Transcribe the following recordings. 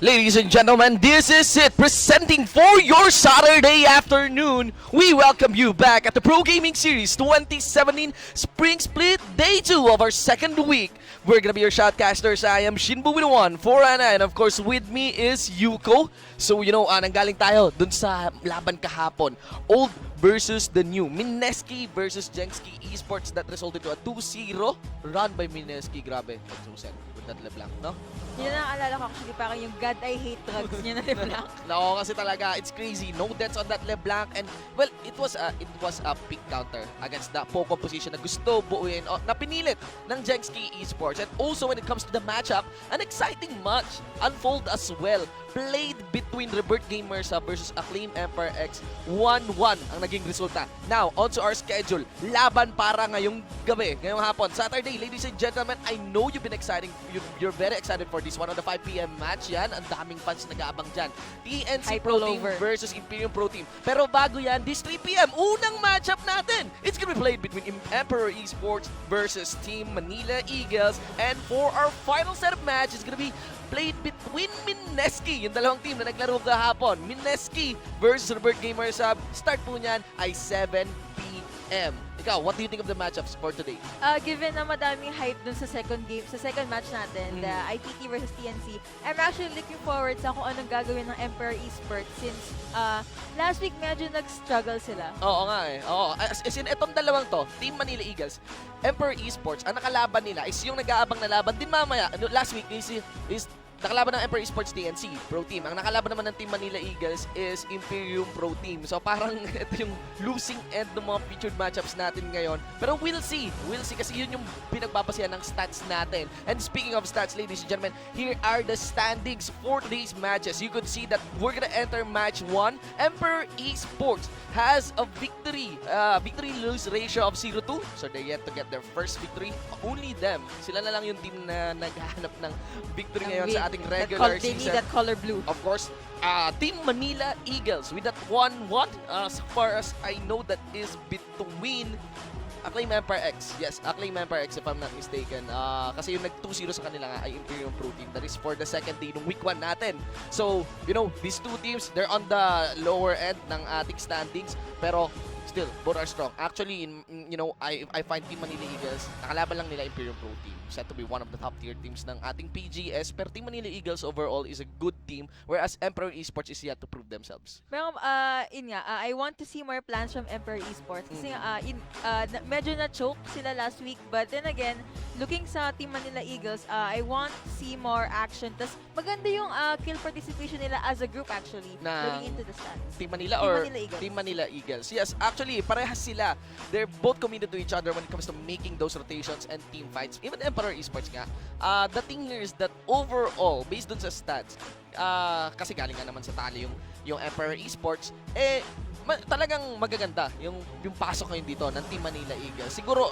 Ladies and gentlemen, this is it. Presenting for your Saturday afternoon, we welcome you back at the Pro Gaming Series 2017 Spring Split Day 2 of our second week. We're gonna be your shoutcasters. I am Shinbu with 1, 4 and of course with me is Yuko. So nanggaling tayo dun sa laban kahapon. Old versus the new. Mineski versus Jengski Esports that resulted to a 2-0 run by Mineski. Grabe, Susan with that LeBlanc, no? Yun ang alala ko actually, parang yung God I hate drugs niya na LeBlanc. No, kasi talaga it's crazy. No deaths on that LeBlanc, and well, it was a pick counter against the Poco position na gusto buuin na pinilit ng Jengski Esports. And also when it comes to the matchup, an exciting match unfold as well. Played between Rebirth Gamers versus Acclaim Empire X. 1-1 ang naging resulta. Now, on to our schedule. Laban para ngayong gabi, ngayong hapon. Saturday, ladies and gentlemen, I know you're very excited for this one on the 5 PM match yan. Ang daming fans nag-aabang dyan. TNC Pro Team versus Imperium Pro Team. Pero bago yan, this 3 PM, unang matchup natin. It's gonna be played between Emperor Esports versus Team Manila Eagles. And for our final set of match, it's gonna be played between Mineski, yung dalawang team na naglaro kahapon. Mineski versus Rebirth Gamers. Start po niyan ay 7 PM. Ikaw, what do you think of the matchups for today? Given na madaming hype dun sa second match natin, the ITT versus TNC, I'm actually looking forward sa kung anong gagawin ng Emperor Esports since last week medyo nag-struggle sila. Oo nga eh. Oo. As in, etong dalawang to, Team Manila Eagles, Emperor Esports, ang nakalaban nila is yung nag-aabang na laban din mamaya. Last week is nakalaban ng Emperor Esports TNC Pro Team. Ang nakalaban naman ng Team Manila Eagles is Imperium Pro Team. So parang ito yung losing end ng mga featured matchups natin ngayon. Pero we'll see. We'll see kasi yun yung pinagbabasehan ng stats natin. And speaking of stats, ladies and gentlemen, here are the standings for today's matches. You could see that we're gonna enter match 1. Emperor Esports has a victory-lose ratio of 0-2. So they're yet to get their first victory. Only them. Sila na lang yung team na naghahanap ng victory ngayon sa ating regular They need season. that color blue. Of course, Team Manila Eagles with that 1-1. As far as I know, that is between Acclaim Empire X. Yes, Acclaim Empire X if I'm not mistaken. Kasi yung nag-2-0 sa kanila nga ay Imperium Pro Team. That is for the second day ng week 1 natin. So, these two teams, they're on the lower end ng ating standings. Pero, still, both are strong. Actually, I find Team Manila Eagles, nakalaban lang nila Imperium Pro Team. Set to be one of the top tier teams ng ating PGS. Pero Team Manila Eagles overall is a good team, whereas Emperor Esports is yet to prove themselves. Pero, I want to see more plans from Emperor Esports. Kasi medyo na-choke sila last week. But then again, looking sa Team Manila Eagles, I want to see more action. Tas maganda yung kill participation nila as a group actually, looking into the stats. Team Manila Eagles. Team Manila Eagles. Yes, actually, parehas sila. They're both committed to each other when it comes to making those rotations and team fights. Even Emperor Esports nga. The thing here is that overall, based dun sa stats, kasi galing nga naman sa tali yung Emperor Esports, talagang magaganda yung pasok ngayon dito ng Team Manila Eagles. Siguro,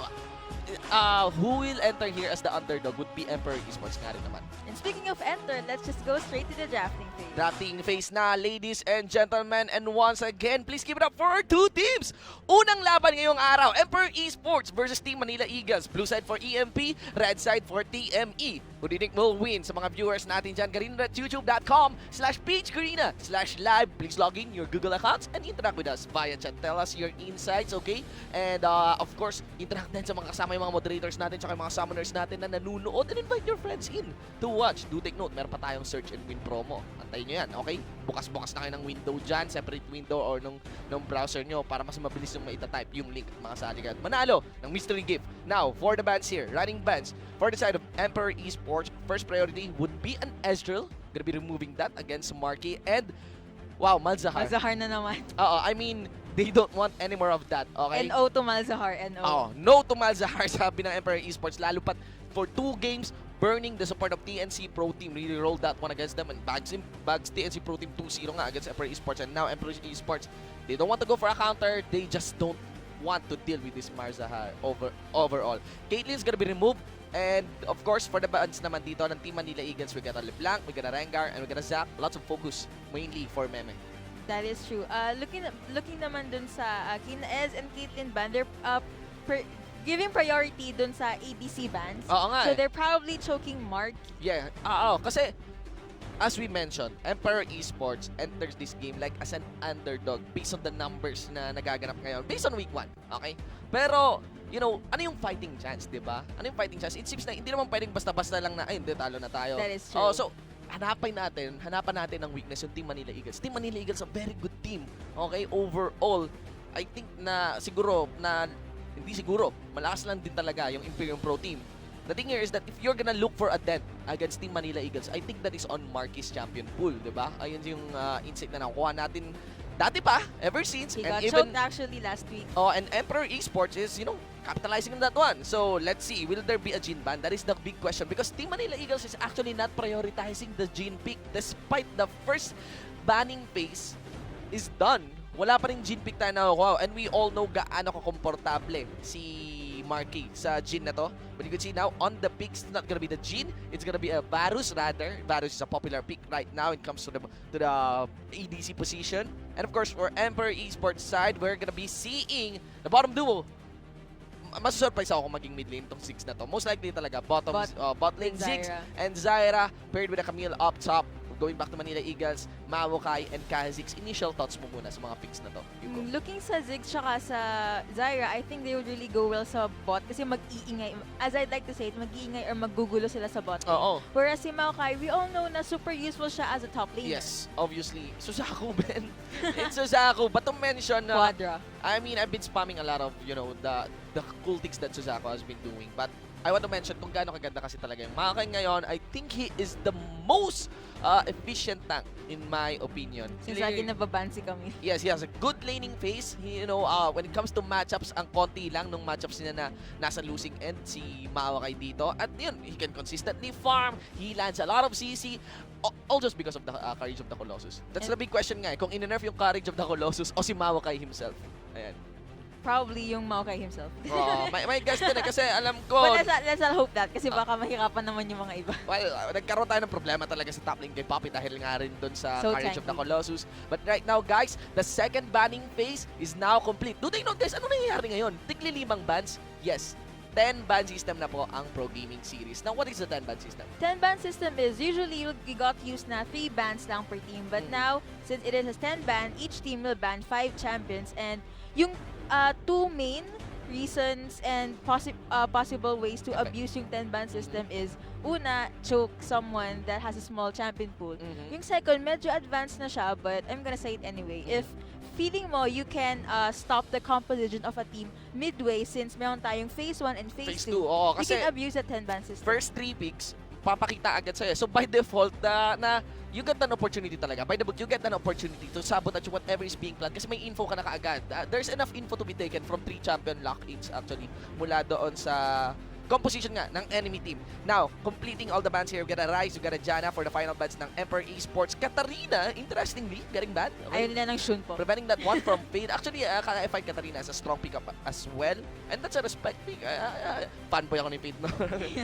who will enter here as the underdog would be Emperor Esports nga rin naman. And speaking of enter, let's just go straight to the drafting phase. Drafting phase na, ladies and gentlemen. And once again, please give it up for our two teams. Unang laban ngayong araw, Emperor Esports versus Team Manila Eagles. Blue side for EMP, red side for TME. Who do you think will win? Sa mga viewers natin dyan, garena.youtube.com/pagegarena/live. Please log in your Google accounts and interact with us via chat. Tell us your insights, okay? And of course, interact din sa mga kasama yung mga moderators natin tsaka yung mga summoners natin na nanunood, and invite your friends in to watch. Do take note, meron pa tayong search and win promo. Antayin nyo yan, okay? Bukas-bukas na kayo ng window dyan, separate window or nung browser nyo para mas mabilis yung maitatype yung link at mga saligan. Manalo ng mystery gift. Now, for the bands here, running bands, for the side of Emperor Esports, first priority would be an Ezreal. Gonna be removing that against Marky and wow, Malzahar. Malzahar na naman. I mean, they don't want any more of that, okay? NO to Malzahar, NO. No to Malzahar, sabi ng Emperor Esports. Lalo pat for 2 games, burning the support of TNC Pro Team. Really rolled that one against them and bags TNC Pro Team 2-0 nga against Emperor Esports. And now Emperor Esports, they don't want to go for a counter. They just don't want to deal with this Malzahar overall. Caitlyn's gonna be removed. And of course, for the bands naman dito ng Team Manila Eagles, we got a LeBlanc, we got a Rengar, and we got a Zap. Lots of focus, mainly for Meme. That is true. Looking naman dun sa Kina Ez and Caitlyn Ban, they're giving priority dun sa ABC bans. Oo nga So they're probably choking Mark. Yeah, kasi as we mentioned, Emperor Esports enters this game like as an underdog based on the numbers na nagaganap ngayon, based on week 1, okay? Pero, ano yung fighting chance, di ba? Ano yung fighting chance? It seems na hindi naman pwedeng basta-basta lang na, ay, hindi, talo na tayo. That is true. Oh, so, hanapan natin ang weakness yung Team Manila Eagles. Team Manila Eagles a very good team. Okay, overall, I think na hindi siguro, malakas lang din talaga yung Imperium Pro team. The thing here is that if you're gonna look for a dent against Team Manila Eagles, I think that is on Marquis champion pool, di ba? Ayun yung insight na nakuha natin dati pa, ever since. He And got even, choked actually last week. oh, and Emperor Esports is, capitalizing on that one. So, let's see, will there be a Jin ban? That is the big question because Team Manila Eagles is actually not prioritizing the Jin pick despite the first banning phase is done. Wala pa rin Jin pick tayo nakukuha. And we all know gaano kakomportable si Marquis sa Jin na to. But you can see now on the picks, it's not gonna be the Jin, it's gonna be a Varus rather. Varus is a popular pick right now. It comes to the ADC position. And of course, for Emperor Esports side, we're gonna be seeing the bottom duo. Masusurprise ako kung maging mid lane tong 6 na to. Most likely talaga bot lane 6 and Zyra paired with a Camille up top. Going back to Manila Eagles, Mawokai and Kha'Zix. Initial thoughts mo muna sa mga picks na to. Looking sa Ziggs tsaka sa Zyra, I think they would really go well sa bot kasi mag-iingay. As I'd like to say it, mag-iingay or maggugulo sila sa bot lane. Oo. Whereas si Maokai, we all know na super useful siya as a top laner. Yes, obviously. Suzaku, Ben. It's Suzaku. But to mention, Quadra. I mean, I've been spamming a lot of, the cool things that Suzaku has been doing. But I want to mention kung gaano kaganda kasi talaga yung Maokai ngayon. I think he is the most efficient tank in my opinion. Since lagi nababan si Camille. Yes, he has a good laning phase. When it comes to matchups, ang konti lang nung matchups niya na nasa losing end si Maokai dito. At yun, he can consistently farm. He lands a lot of CC. All just because of the courage of the Colossus. That's the big question nga kung in-nerf yung courage of the Colossus o si Maokai himself. Ayan. Probably yung Maokai himself. May guess din kasi alam ko. But let's not hope that kasi baka mahirapan naman yung mga iba. Well, nagkaroon tayo ng problema talaga sa top lane kay Poppy dahil nga rin dun sa courage of the Colossus. But right now, guys, the second banning phase is now complete. Do they know, guys, ano nangyayari ngayon? Tigli-5 bans? Yes. 10 ban system na po ang Pro Gaming Series. Now, what is the 10 ban system? 10 ban system is usually you got used na 3 bans lang per team. But now, since it is a 10 ban, each team will ban 5 champions. And yung 2 main reasons and possible ways to abuse yung 10 ban system is una, choke someone that has a small champion pool. Yung second, medyo advanced na siya, but I'm gonna say it anyway. If feeling mo you can stop the composition of a team midway since meron tayong phase 1 and phase 2, Oo, you kasi can abuse the 10 ban system. first 3 picks, papakita agad sa'yo. So by default, na you get an opportunity talaga. By the book, you get an opportunity to sabotage whatever is being planned kasi may info ka na kaagad. There's enough info to be taken from 3 champion lock-ins actually mula doon sa composition nga ng enemy team. Now, completing all the bans here, we got a Rise, we got a Janna for the final bans ng Emperor Esports. Katarina, interestingly, getting banned. Okay. Ayun nila ng Shun po. Preventing that one from Fade. Actually, I find Katarina as a strong pickup as well. And that's a respect pick. Fanboy ako ni Fade, no?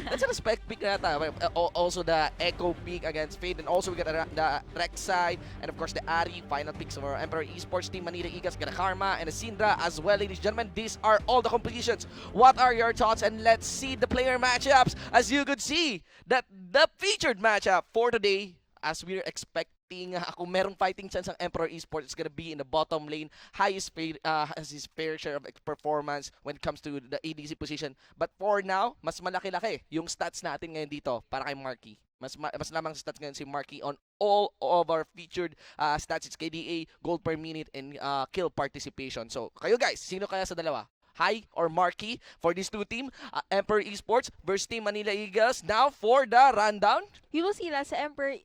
That's a respect pick nata. Also, the Echo pick against Fade. And also, we got the Rek'Sai. And of course, the Ari. Final picks of our Emperor Esports team. Manila Eagles, got a Karma and a Syndra as well, ladies and gentlemen. These are all the completions. What are your thoughts? And let's see the player matchups. As you could see, that the featured matchup for today, as we're expecting, kung merong fighting chance ang Emperor Esports, it's gonna be in the bottom lane. Has his fair share of performance when it comes to the ADC position. But for now, mas malaki-laki yung stats natin ngayon dito para kay Marquis. Mas lamang sa stats ngayon si Marquis on all of our featured stats. It's KDA, gold per minute, and kill participation. So, kayo guys, sino kaya sa dalawa? High or Marquis for these 2 team, Emperor Esports versus Team Manila Eagles. Now for the rundown. You will see sa Emperor,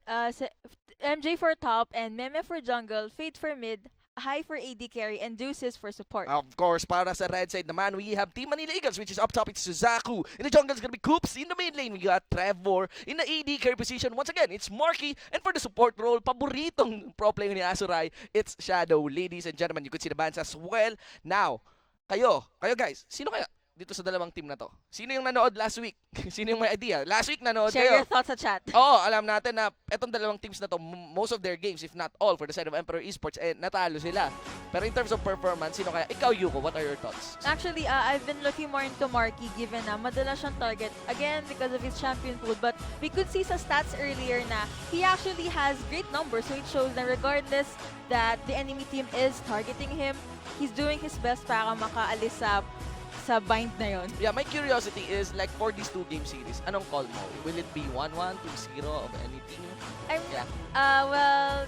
MJ for top and Meme for jungle, Fate for mid, High for AD carry, and Deuces for support. Of course, para sa red side naman, we have Team Manila Eagles, which is up top, it's Suzaku. In the jungle, it's gonna be Coops. In the main lane, we got Trevor. In the AD carry position, once again, it's Marquis. And for the support role, paboritong pro player ni Azurai, it's Shadow. Ladies and gentlemen, you could see the bans as well. Now, kayo guys, sino kaya? dito sa dalawang team na to. Sino yung nanood last week? Sino yung may idea? Last week nanood Share kayo. your thoughts sa chat. Oo, alam natin na etong dalawang teams na to, most of their games, if not all, for the side of Emperor Esports, natalo sila. Pero in terms of performance, sino kaya? Ikaw, Yuko, what are your thoughts? Actually, I've been looking more into Marky given na madalas siyang target. Again, because of his champion pool. But we could see sa stats earlier na he actually has great numbers. So it shows na regardless that the enemy team is targeting him, he's doing his best para makaalis sa bind na yon. Yeah, my curiosity is, like, for these 2-game series, anong call mo? Will it be 1-1, 2-0, of anything? Yeah. Well,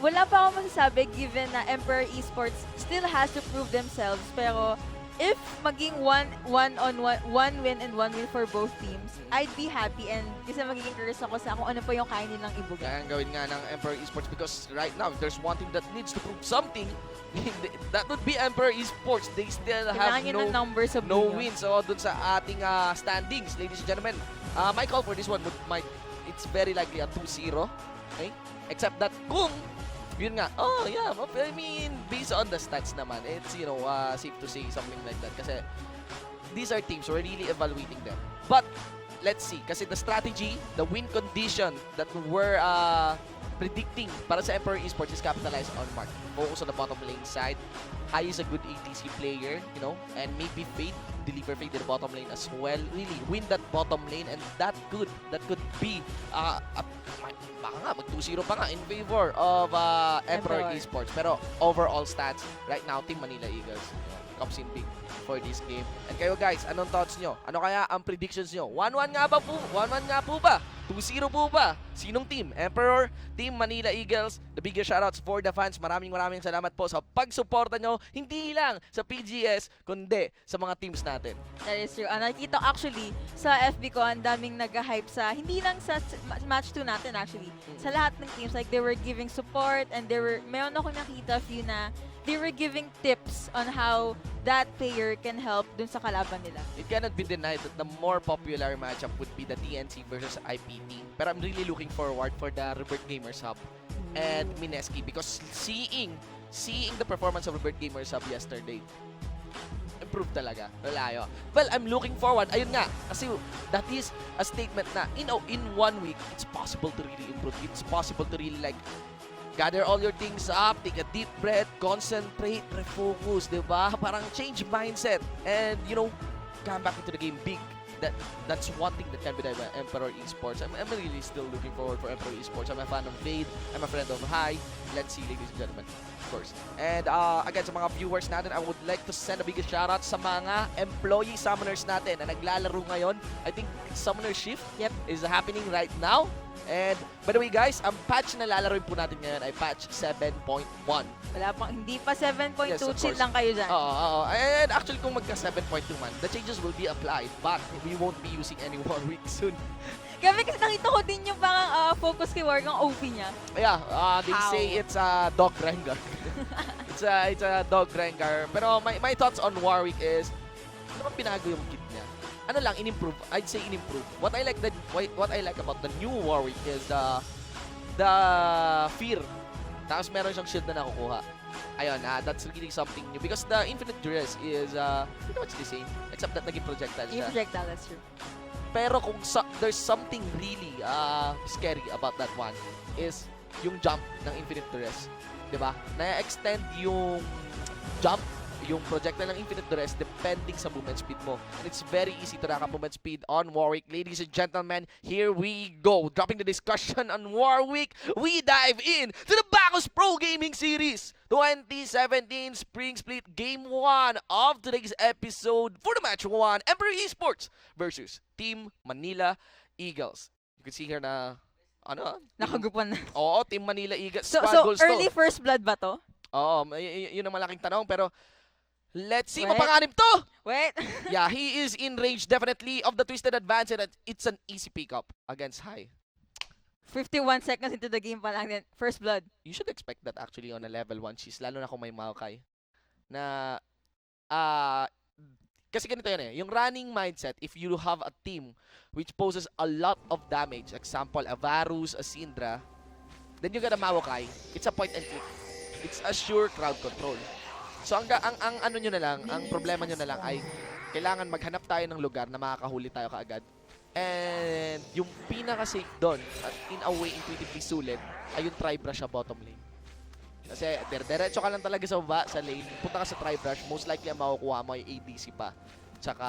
wala pa ako masasabi given na Emperor Esports still has to prove themselves. Pero if maging one win and one win for both teams, I'd be happy and kasi magiging curious ako sa kung ano pa yung kaya nilang ibuga. Kaya ang gawin nga ng Emperor Esports because right now, if there's one team that needs to prove something, that would be Emperor Esports. They still have Kailangan ng numbers of no wins. So, dun sa ating standings, ladies and gentlemen, my call for this one it's very likely a 2-0. Okay? Except that kung yun nga, I mean, based on the stats naman, it's, safe to say something like that. Kasi, these are teams, we're really evaluating them. But, let's see, kasi the strategy, the win condition that we're predicting para sa Emperor Esports is capitalized on Mark. Focus on the bottom lane side. Hai is a good ATC player, and maybe Fade, deliver Fade to the bottom lane as well. Really, win that bottom lane, and that could be baka nga, mag 2-0 pa nga in favor of Emperor Esports. Pero overall stats, right now, Team Manila Eagles comes in big for this game. And kayo guys, anong thoughts nyo? Ano kaya ang predictions nyo? 1-1 nga ba po? 1-1 nga po ba? 2-0 po ba? Sinong team? Emperor, Team Manila Eagles. The biggest shoutouts for the fans. Maraming salamat po sa pagsuporta nyo. Hindi lang sa PGS, kundi sa mga teams natin. That is true. Nakikita actually sa FB ko, ang daming nag-hype sa, hindi lang sa match 2 natin actually. Sa lahat ng teams, like they were giving support and meron ako nakita few na they were giving tips on how that player can help dun sa kalaban nila. It cannot be denied that the more popular matchup would be the TNC versus IPT. Pero I'm really looking forward for the Rebirth Gamers Hub and Mineski because seeing the performance of Rebirth Gamers Hub yesterday, improved talaga. Lalayo. Well, I'm looking forward. Ayun nga, kasi that is a statement na in 1 week, it's possible to really improve. It's possible to really gather all your things up, take a deep breath, concentrate, refocus, diba? Parang change mindset and, come back into the game big. That's one thing that can be done by Emperor Esports. I'm really still looking forward for Emperor Esports. I'm a fan of Fade. I'm a friend of Hai. Let's see, ladies and gentlemen, of course. And again, sa mga viewers natin, I would like to send a biggest shoutout sa mga employee summoners natin na naglalaro ngayon. I think Summoner Shift is happening right now. And by the way guys, ang patch na lalaroin po natin ngayon ay patch 7.1. Wala pang, hindi pa 7.2, Yes, of chill course. lang kayo dyan. Oo. And actually kung magka 7.2 man, the changes will be applied but we won't be using any Warwick soon. Kami kasi nakita ko din yung parang focus key work ang OP niya. Yeah, they How? say it's a dog Rengar. it's a dog Rengar. Pero my thoughts on Warwick is, ano bang pinago yung kit niya? Ano lang, in-improve. I'd say in-improve. What I like about the new Warwick is the fear. Tapos meron siyang shield na nakukuha. Ayun, that's really something new. Because the Infinite Duress is pretty much the same. Except that naging projectile siya. Yung projectile, that's true. Pero kung there's something really scary about that one is yung jump ng Infinite Duress. Diba? Na-extend yung jump, yung projectile ng Infinite Duress depending sa movement speed mo. And it's very easy to rack up movement speed on Warwick. Ladies and gentlemen, here we go. Dropping the discussion on Warwick, we dive in to the Bacchus Pro Gaming Series 2017 Spring Split Game 1 of today's episode for the match 1, Emperor Esports versus Team Manila Eagles. You can see here na, Nakagupan na. Oo, Team Manila Eagles. So goals early to. first blood ba to? Oo, yun ang malaking tanong. Pero, let's see, Wait. mapanganib to! Wait. Yeah, he is in range definitely of the Twisted Advance and it's an easy pickup against Hai. 51 seconds into the game pa lang din. First blood. You should expect that actually on a level 1 cheese, lalo na kung may Maokai. Na, kasi ganito yan yung running mindset, if you have a team which poses a lot of damage, example, a Varus, a Syndra, then you got a Maokai, it's a point and click. It's a sure crowd control. So ang ano nyo na lang, ang problema nyo na lang ay kailangan maghanap tayo ng lugar na makakahuli tayo kaagad. And yung pinaka-safe doon, at in a way, intuitively sulit, ay yung tri-brush sa bottom lane. Kasi diretso ka lang talaga sa baba, sa lane, punta ka sa tri-brush, most likely ang makukuha mo ay ADC pa, tsaka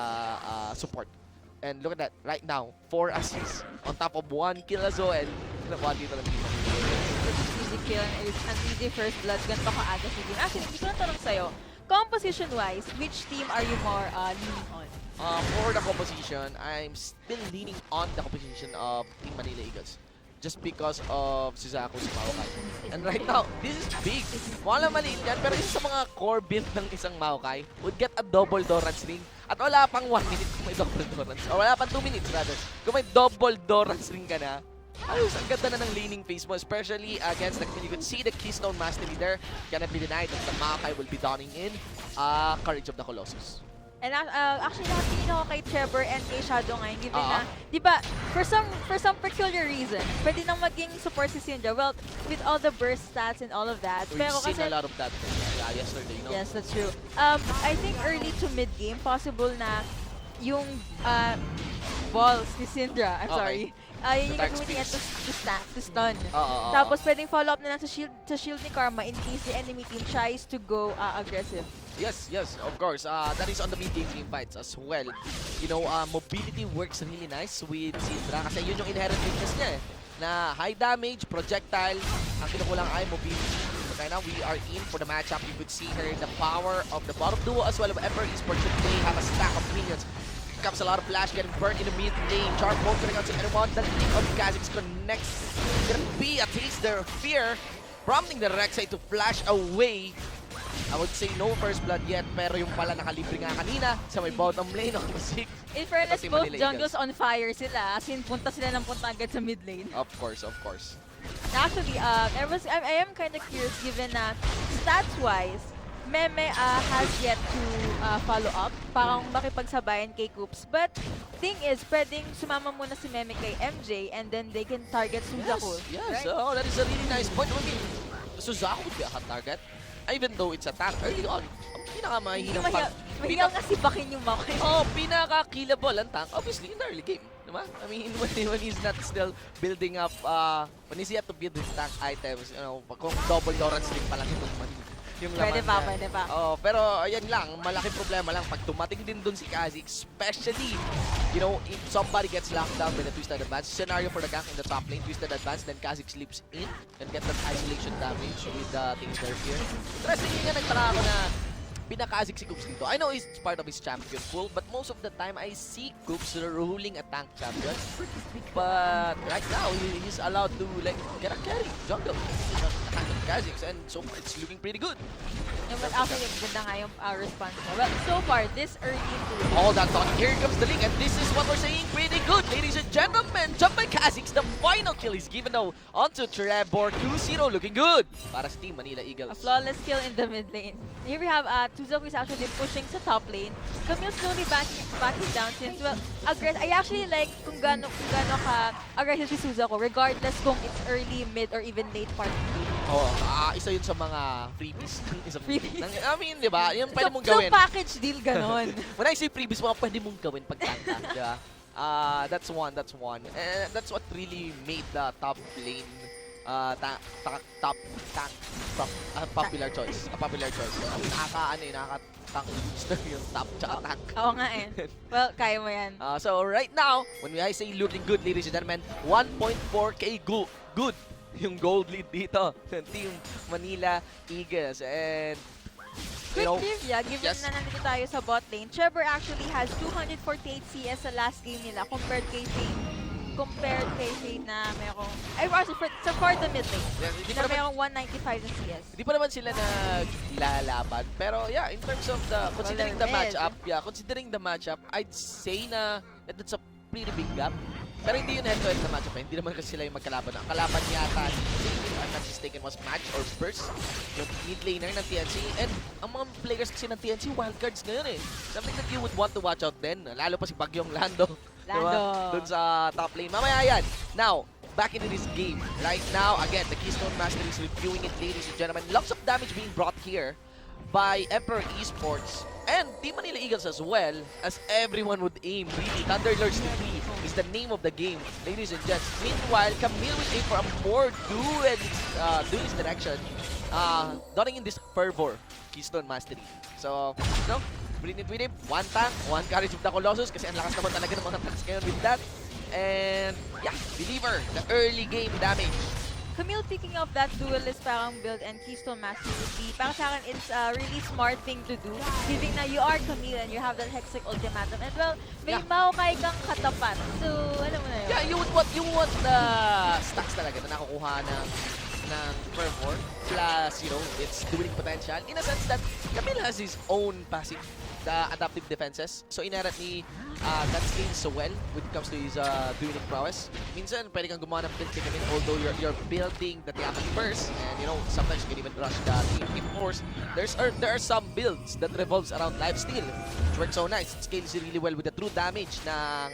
support. And look at that, right now, 4 assists on top of 1 kill as well. Nakuha dito lang dito. Easy kill and an easy first blood. Ganito ka-aga sa game. Actually, hindi ko na tanong sa'yo. Composition-wise, which team are you more leaning on? For the composition, I'm still leaning on the composition of Team Manila Eagles. Just because of Suzaku's Maokai. And right now, this is big. Wala maliit yan, pero isa sa mga core build ng isang Maokai would get a double Doran's ring. At wala pang 1 minute kung may double Doran's. Or wala pang 2 minutes rather. Kung may double Doran's ring ka na, ayos, ang ganda na ng laning phase mo. Especially against, you could see the Keystone Master Leader. Cannot be denied that the Maokai will be donning in Courage of the Colossus. And actually, nakatingin ako kay Trevor and kay Shadow ngayon, given na, di ba, for some peculiar reason, pwede nang maging support si Syndra. Well, with all the burst stats and all of that. We've Pero seen kasi, a lot of that yesterday, no? yes, that's true. I think early to mid-game, possible na yung balls ni Syndra, I'm sorry, yun yung Dark gagawin niya Spears. to stun. Tapos pwedeng follow up na lang sa shield ni Karma in case the enemy team tries to go aggressive. Yes, of course. That is on the mid-game team fights as well. You know, mobility works really nice with Syndra kasi yun yung inherent weakness niya eh. Na high damage, projectile, ang kinukulang ay mobility. So right now, we are in for the matchup. You could see here the power of the bottom duo as well of Emperor Esports. They have a stack of minions. Comes a lot of flash getting burnt in the mid lane. Charm mode coming out to anyone. The link of Kha'Zix connects. Gonna be a taste their fear, prompting the Rek'Sai to flash away. I would say no first blood yet, pero yung pala nakalibre nga kanina sa may bottom lane of Kha'Zix. In fairness, both jungles on fire sila. As in, punta sila ng punta agad sa mid lane. Of course. Actually, I am kind of curious given na stats-wise, Meme has yet to follow up. Parang makipagsabayan kay Coops. But thing is, pwedeng sumama muna si Meme kay MJ and then they can target Suzaku. Yes. Right? Oh, that is a really nice point. I mean, Suzaku would be a hot target. Even though it's a tank early on, ang pinakamahinang Mahiyaw nga si Bakin yung Makoy. Pinaka-killable ang tank, obviously, in the early game. Diba? I mean, when he's not still building up, when he's yet to build his tank items, you know, kung double Doran's ring pa lang yung laman Pwede pa. Oh, pero ayan lang, malaking problema lang pag tumating din dun si Kha'Zix, especially, you know, if somebody gets locked down with a twisted advance, scenario for the gank in the top lane, twisted advance, then Kha'Zix leaps in and get that isolation damage with the things there here. Interesting yun nga, nagtaka ako na pinaka-Kha'Zix si Coops dito. I know he's part of his champion pool, but most of the time I see Coops ruling a tank champion. But right now, he's allowed to like get a carry, jungle, attacking Kha'Zix, and so far it's looking pretty good. Yeah, but actually, ganda nga yung response mo. Well, so far, this early into All that talking, here comes the link, and this is what we're saying, pretty good, ladies and gentlemen. Jump by Kha'Zix, the final kill is given now onto Trevor, 2-0, looking good para sa Team Manila Eagles. a flawless kill in the mid lane. Here we have Suzaku is actually pushing sa top lane. Camille slowly backing down since, well, I actually like kung gaano ka aggressive si Suzaku regardless kung it's early, mid, or even late part of the game. Isa yun sa mga freebies. Freebies? I mean, di ba? Yung pwede mong gawin. So package deal ganon. When I say freebies, mga pwede mong gawin pag tanka, di ba? That's one. And that's what really made the top lane popular choice. A popular choice. Nakaka-tank booster yung top tsaka tank. Oo nga eh. Well, kaya mo yan. So right now, when I say looking good, ladies and gentlemen, 1.4k good yung gold lead dito ng Team Manila Eagles. And Quick trivia, given na nandito tayo sa bot lane, Trevor actually has 248 CS sa last game nila compared kay Fade na merong, for the mid lane, na merong 195 na CS. Hindi pa naman sila naglalaban. Pero yeah, in terms of considering the matchup, I'd say na that's a pretty big gap. Pero hindi yun head-to-head na matchup. Hindi naman kasi sila yung magkalaban. Ang kalaban yata, if I'm not mistaken, was Match or Burst, yung mid laner ng TNC. And ang mga players kasi ng TNC, wildcards ngayon eh. Something that you would want to watch out din. Lalo pa si Bagyong Lando. Diba? Doon sa top lane. Mamaya yan. Now, back into this game. Right now, again, the Keystone Master is reviewing it, ladies and gentlemen. Lots of damage being brought here by Emperor Esports. And Team Manila Eagles as well, as everyone would aim, really, Thunderlords to be is the name of the game, ladies and gents. Meanwhile, Camille will aim for a more duelist direction, donning in this Fervor, Keystone Mastery. So, no, brilliant with him. One tank, one courage of the Colossus, kasi ang lakas naman talaga ng mga tanks ngayon with that. And, yeah, deliver the early game damage. Camille, picking up that duelist parang build and Keystone Master would be, para sa akin, it's a really smart thing to do. Given na you are Camille and you have that Hexic Ultimatum. And well, may Maokai kang katapat. So, alam mo na yun. Yeah, you want the stacks talaga na nakukuha ng Fervor plus, its dueling potential. In a sense that Camille has his own passive, the adaptive defenses. So, inarat ni that scales so well when it comes to his dueling prowess. Minsan, pwede kang gumawa ng build si Camille, although you're building the Tiamat first, and sometimes you can even rush the team force. There are some builds that revolves around lifesteal, which works so nice. It scales really well with the true damage ng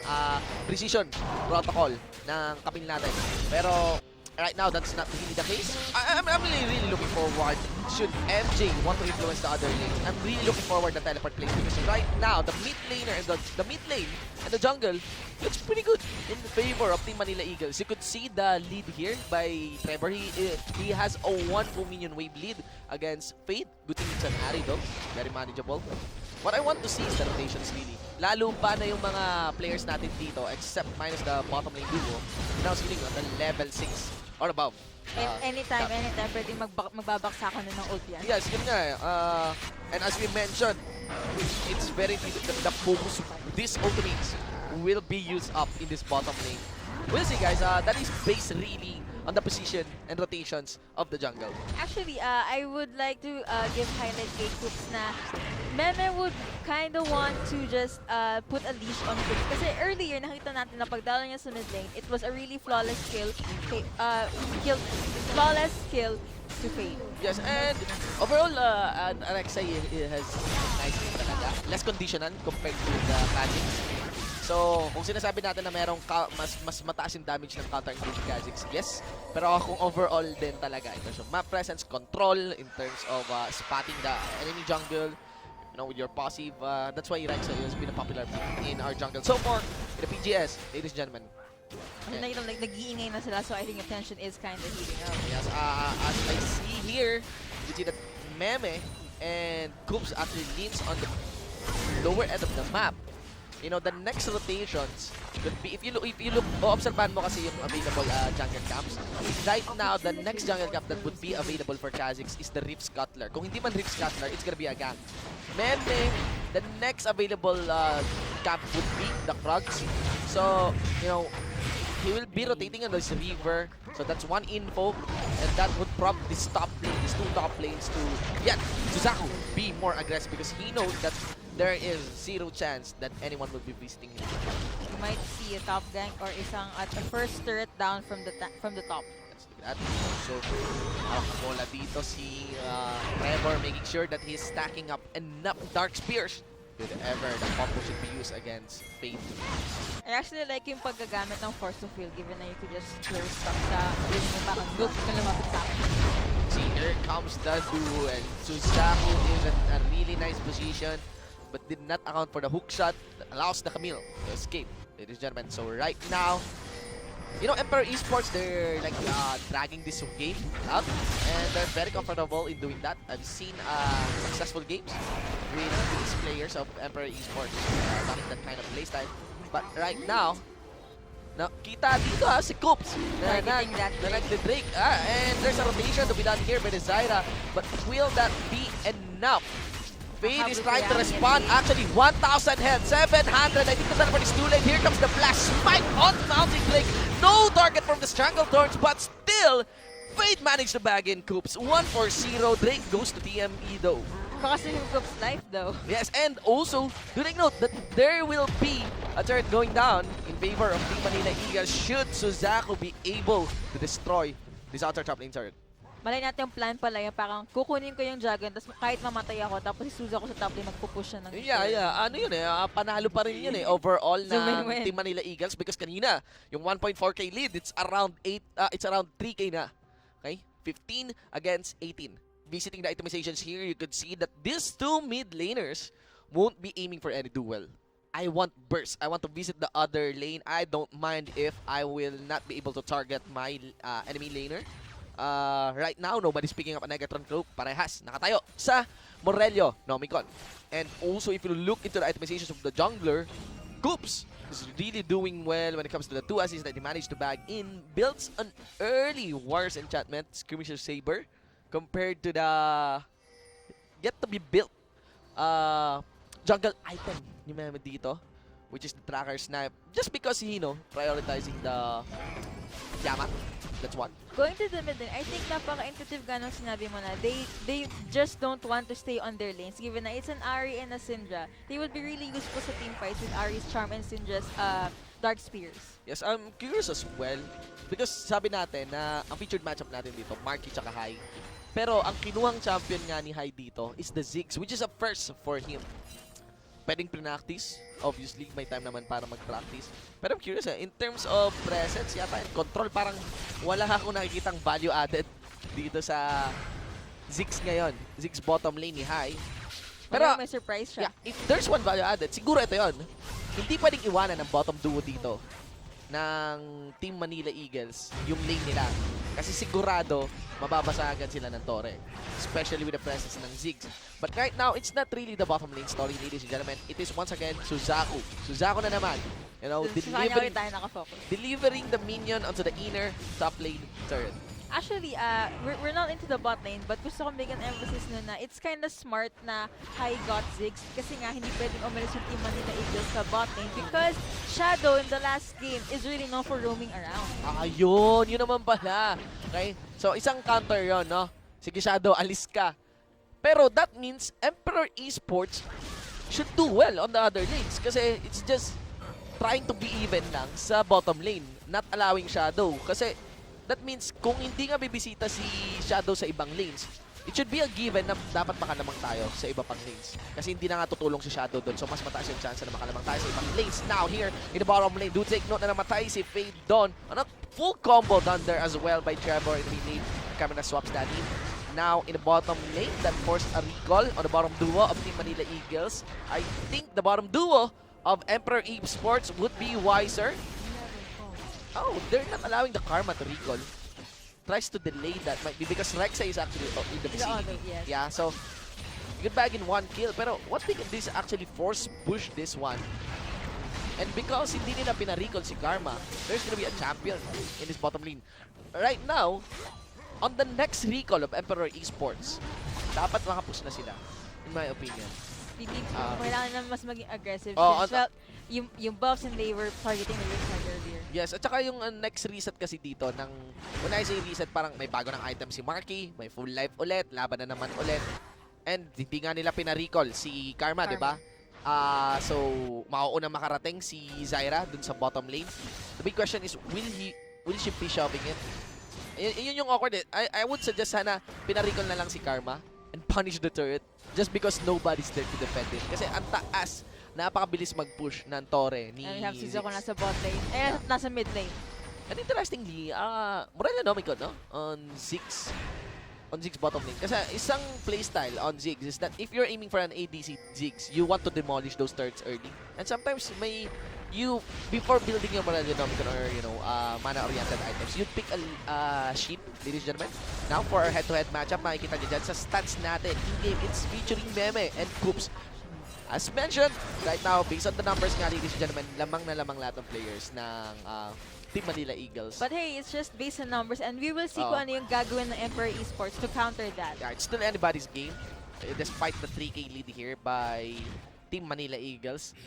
precision protocol ng Camille natin. Pero right now, that's not really the case. I'm really looking forward. Should MJ want to influence the other lane, I'm really looking forward to teleport plays because right now the mid laner and the mid lane and the jungle looks pretty good in favor of Team Manila Eagles. You could see the lead here by Trevor. He has a 1 minion wave lead against Fate. Good thing it's an Ari though, very manageable. What I want to see is the rotations really. Lalo pa na yung mga players natin dito, except minus the bottom lane duo, now sitting on the level 6 or above. Anytime, pwedeng magbabaksa ako ng ult yan. Yes, yun nga eh. And as we mentioned, it's very the focus of these ultimates will be used up in this bottom lane. We'll see guys, that is based really on the position and rotations of the jungle. Actually, I would like to give highlight kay Coops na Meme would kind of want to just put a leash on Coops. Kasi earlier, nakita natin na pagdalo niya sa mid lane, it was a really flawless kill to Fade. Yes, and overall, Alexei has nice talaga. Less conditional compared to the Kha'Zix. So, kung sinasabi natin na merong mas mataas yung damage ng counter-engage Kha'Zix, yes. Pero kung overall din talaga, in terms of map presence, control, in terms of spotting the enemy jungle, with your passive, that's why Rexa has been a popular pick in our jungle so far in the PGS, ladies and gentlemen. Nag-iingay na sila, so I think attention is kind of heating up. Yes, as I see here, you see that Meme and Coops actually leans on the lower end of the map. The next rotations could be, if you look, obserbahan mo kasi yung available jungle camps. Right now, the next jungle camp that would be available for Kha'Zix is the Rift Scuttler. Kung hindi man Rift Scuttler, it's gonna be a gank. Meme, the next available camp would be the Krugs. So, he will be rotating on this river. So that's one info, and that would prompt this these two top lanes to Suzaku be more aggressive because he knows that there is zero chance that anyone will be visiting him. You might see a top gank or isang at the first turret down from the top. Let's look at that. So, bola dito si Trevor making sure that he's stacking up enough Dark Spears if ever the combo should be used against Fate. I actually like yung paggagamit ng Force of Will given na you could just clear stuff sa lane mo parang look na lumapit sa akin. See, here comes the duo and Suzaku is in a really nice position but did not account for the hook shot that allows the Camille to escape, ladies and gentlemen. So right now, Emperor Esports, they're like dragging this game out and they're very comfortable in doing that. I've seen successful games with these players of Emperor Esports running that kind of playstyle. But right now, kita dito si Coops na nagde-drake. And there's a rotation to be done here by the Zyra. But will that be enough? Fade is trying to respond. Actually, 1,000 health, 700. I think the teleport is too late. Here comes the flash. Spike on Mounting Blake. No target from the Strangle Thorns, but still, Fade managed to bag in Coops. 1-4-0. Drake goes to TME though. Kasi yung Coops life though. Yes, and also, do take note that there will be a turret going down in favor of Team Manila Eagles should Suzaku be able to destroy this outer top lane turret. Malay natin yung plan pala yung parang kukunin ko yung Dragon tapos kahit mamatay ako tapos si Suza ko sa top lane magpupush siya ng Yeah. Ano yun panalo pa rin yun overall So na win-win. Team Manila Eagles because kanina yung 1.4k lead, it's around 3k na. Okay? 15 against 18. Visiting the itemizations here, you could see that these two mid laners won't be aiming for any duel. I want burst. I want to visit the other lane. I don't mind if I will not be able to target my enemy laner. Right now, nobody's picking up a Negatron Cloak. Parehas, nakatayo sa Morelio, Nomicon. And also, if you look into the itemizations of the jungler, Goops is really doing well when it comes to the 2 assists that he managed to bag in. Builds an early Warriors Enchantment, Skirmisher Saber, compared to the yet to be built jungle item ni Meme dito, which is the Tracker Snipe. Just because he, prioritizing the Yamat. That's one. Going to the mid lane, I think napaka-intuitive nga nung sinabi mo na they just don't want to stay on their lanes given na it's an Ahri and a Syndra. They would be really useful sa team fights with Ahri's Charm and Syndra's Dark Spears. Yes, I'm curious as well because sabi natin na ang featured matchup natin dito, Marky tsaka Hai. Pero ang kinuhang champion nga ni Hai dito is the Ziggs, which is a first for him. Pwedeng pre-practice. Obviously, may time naman para mag-practice. Pero I'm curious in terms of presence, yata and control, parang wala akong nakikitang value added dito sa Ziggs ngayon. Ziggs bottom lane ni Hai. Pero, may surprise siya. yeah, if there's one value added, siguro ito yon. Hindi pwedeng iwanan ng bottom duo dito ng Team Manila Eagles yung lane nila. Kasi sigurado, mababasagan sila ng Torre. Especially with the presence ng Ziggs. But right now, it's not really the bottom lane story, ladies and gentlemen. It is once again Suzaku. Suzaku na naman. You know, delivering the minion onto the inner top lane turret. Actually, we're not into the bot lane, but gusto kong bigyan emphasis nun na it's kinda smart na Hai got Ziggs kasi nga hindi pwedeng umalis yung Team Manila Eagles sa bot lane because Shadow in the last game is really known for roaming around. Ayun, yun naman pala. Okay? So, isang counter yon, no? Sige, Shadow, alis ka. Pero that means Emperor Esports should do well on the other lanes kasi it's just trying to be even lang sa bottom lane, not allowing Shadow. Kasi that means kung hindi nga bibisita si Shadow sa ibang lanes, it should be a given na dapat makalamang tayo sa iba pang lanes. Kasi hindi na nga tutulong si Shadow doon. So mas mataas yung chance na makalamang tayo sa ibang lanes. Now here in the bottom lane, do take note na namatay si Fade Dawn. On a full combo done there as well by Trevor in the lane. Camera swaps that in. Now in the bottom lane, that forced a recall on the bottom duo of Team Manila Eagles. I think the bottom duo of Emperor Esports would be wiser. Oh, they're not allowing the Karma to recall. Tries to delay that, might be because Rexa is actually in the vicinity. Yes. Yeah, so good bag in one kill. Pero what they can do is actually force push this one. And because hindi nila pina-recall si Karma, there's gonna be a champion in this bottom lane. Right now, on the next recall of Emperor Esports, dapat makapush na sila, in my opinion. Kailangan na mas maging aggressive. Oh, Well, yung buffs and they were targeting the Rift earlier. Yes, at saka yung next reset kasi dito, when I say reset, parang may bago ng item si Marky, may full life ulit, laban na naman ulit. And hindi nga nila pina-recall si Karma, di ba? So, mauuna makarating si Zyra dun sa bottom lane. The big question is, will she be shoving it? Yun yung awkward. I would suggest sana pina-recall na lang si Karma and punish the turret just because nobody's there to defend it. Kasi ang taas, napakabilis mag-push ng Torre ni And we have Ziggs. Suzuko nasa bot lane. Nasa mid lane. And interestingly, Morello Nomicon, no? On Ziggs bottom lane. Kasi isang playstyle on Ziggs is that if you're aiming for an ADC Ziggs, you want to demolish those turrets early. And sometimes before building your Morello Nomicon or, mana-oriented items, you'd pick a sheep, ladies and gentlemen. Now, for our head-to-head matchup, makikita nyo dyan sa stats natin. In-game, it's featuring Meme and Coops. As mentioned, right now, based on the numbers nga, ladies and gentlemen, lamang na lamang lahat ng players ng Team Manila Eagles. But hey, it's just based on numbers and we will see kung ano yung gagawin ng Emperor Esports to counter that. Yeah, it's still anybody's game, despite the 3K lead here by Team Manila Eagles.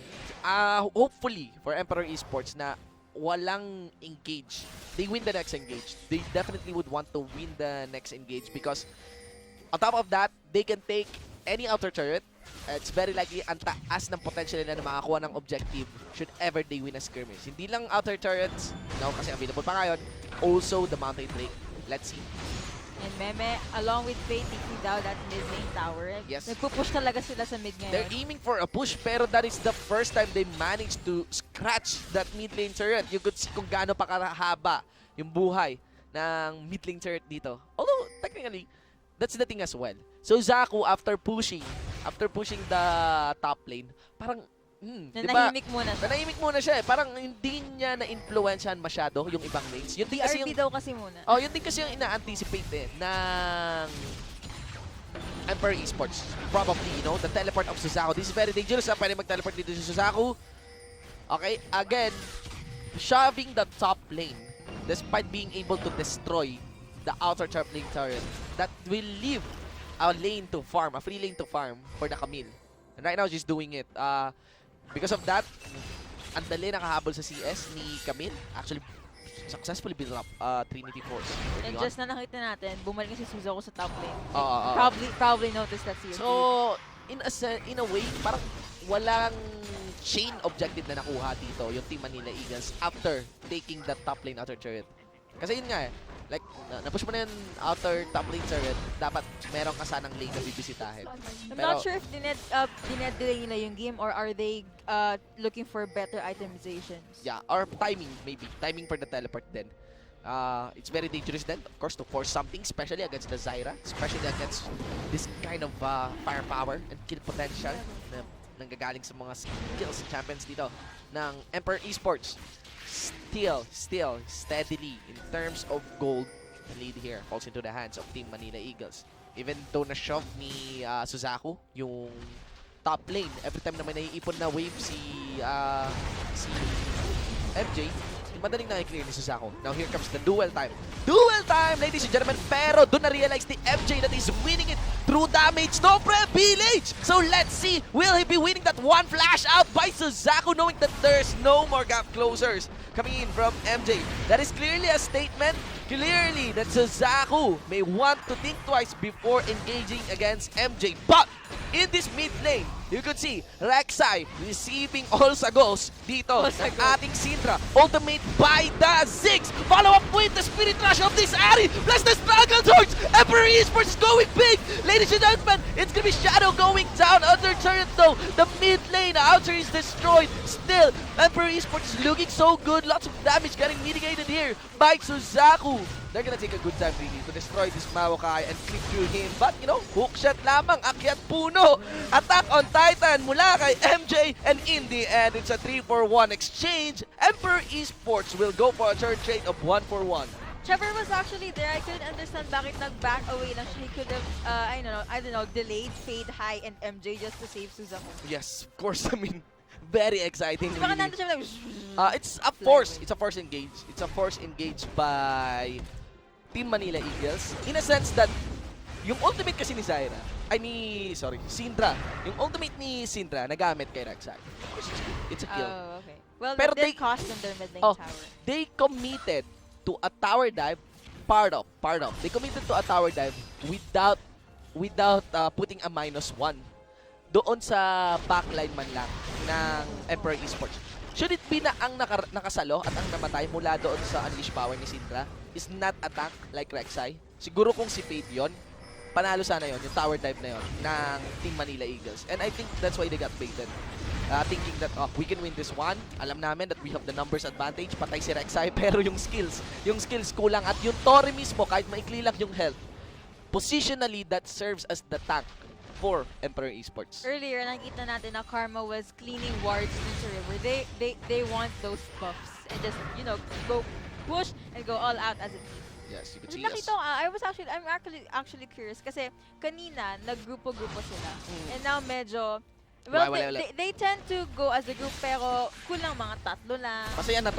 Hopefully, for Emperor Esports na walang engage. They win the next engage. They definitely would want to win the next engage because on top of that, they can take any outer turret. It's very likely ang taas ng potential nila na makakuha ng objective should ever they win a skirmish. Hindi lang outer turrets, kasi available pa ngayon. Also, the Mountain Drake. Let's see. And Meme, along with Fate, taking down that mid lane tower. Yes. Nagpupush talaga sila sa mid ngayon. They're aiming for a push, pero that is the first time they managed to scratch that mid lane turret. You could see kung gaano pa kahaba yung buhay ng mid lane turret dito. Although, technically, that's the thing as well. So, Zaku, after pushing after pushing the top lane, parang, di ba? Nanahimik muna siya. Nanahimik muna siya eh. Parang hindi niya na-influensyahan masyado yung ibang lanes. Yun din kasi DRP yung, daw kasi muna. oh, yun din kasi yung ina-anticipate eh, ng Emperor Esports. Probably, you know, the teleport of Suzaku. This is very dangerous. Pwede mag-teleport dito si Suzaku. Okay, again, shoving the top lane despite being able to destroy the outer top lane turret that will leave a lane to farm, a free lane to farm for the Camille. And right now, she's doing it. Because of that, ang dali nakahabol sa CS ni Camille. Actually, successfully build up Trinity Force. And just na nakita natin, bumalik na si Suzaku sa top lane. Oo. Probably noticed that CSP. So, in a way, parang walang chain objective na nakuha dito yung Team Manila Eagles after taking the top lane outer turret. Kasi yun nga eh, like, napush mo na yung outer top lane turret, dapat meron ka sanang lane na bibisitahin. I'm not sure if dined-delay nila yung game or are they looking for better itemizations. Yeah, or timing maybe. Timing for the teleport then. It's very dangerous then, of course, to force something, especially against the Zyra, especially against this kind of firepower and kill potential na nanggagaling sa mga skills champions dito ng Emperor Esports. Still, steadily, in terms of gold, the lead here falls into the hands of Team Manila Eagles. Even though na-shove ni Suzaku yung top lane, every time na may naiipon na wave si MJ, madaling na-clear ni Suzaku. Now here comes the duel time. Duel time, ladies and gentlemen. Pero doon na-realize ni MJ that he's winning it through damage. No pre-village! So let's see, will he be winning that one flash out by Suzaku, knowing that there's no more gap closers coming in from MJ. That is clearly a statement. Clearly that Suzaku may want to think twice before engaging against MJ. But in this mid lane, you could see Rek'Sai receiving all sagos dito ng ating Syndra. Ultimate by the Ziggs. Follow up with the Spirit Rush of this Ari. Plus the Struggle Torch. Emperor Esports is going big. Ladies and gentlemen, it's gonna be Shadow going down. Under turret though. The mid lane, the outer is destroyed. Still, Emperor Esports is looking so good. Lots of damage getting mitigated here by Suzaku. They're gonna take a good time really to destroy this Maokai and clip through him. But you know, hook shot lamang, akyat puno. Attack on Titan mula kay MJ, and in the end, it's a 3-for-1 exchange. Emperor Esports will go for a third trade of 1-for-1. Trevor was actually there. I couldn't understand bakit nag-back away lang siya. He could have, I don't know, delayed Fade High and MJ just to save Suzaku. Yes, of course. I mean, very exciting. Baka Really. nandun siya like, It's a force. It's a force engage. It's a force engage by Team Manila Eagles. In a sense that yung ultimate kasi ni Zyra, Syndra. Yung ultimate ni Syndra nagamit kay Rek'Sai. Of course, it's a kill. oh, okay. Well, Pero that did they- cost them their mid lane Oh, tower. they committed to a tower dive, part of. They committed to a tower dive without putting a -1 doon sa backline man lang ng Emperor Esports. Should it be na ang nakasalo at ang namatay mula doon sa unleash power ni Syndra is not attack like Rek'Sai? Siguro kung si Fade yon, panalo sana yon, yung tower dive na yon ng Team Manila Eagles. And I think that's why they got baited. Thinking that we can win this one. Alam namin that we have the numbers advantage. Patay si Rek'Sai pero yung skills kulang at yung Tori mismo kahit maikli lang yung health. Positionally, that serves as the tank for Emperor Esports. Earlier, nakita natin na Karma was cleaning wards into River. They want those buffs and just, you know, go push and go all out as it needs. Yes, you can Kasi see nakita ko, I'm actually curious kasi kanina naggrupo-grupo sila. And now medyo well, Wala. they tend to go as a group pero kulang mga tatlo lang. Kasi ano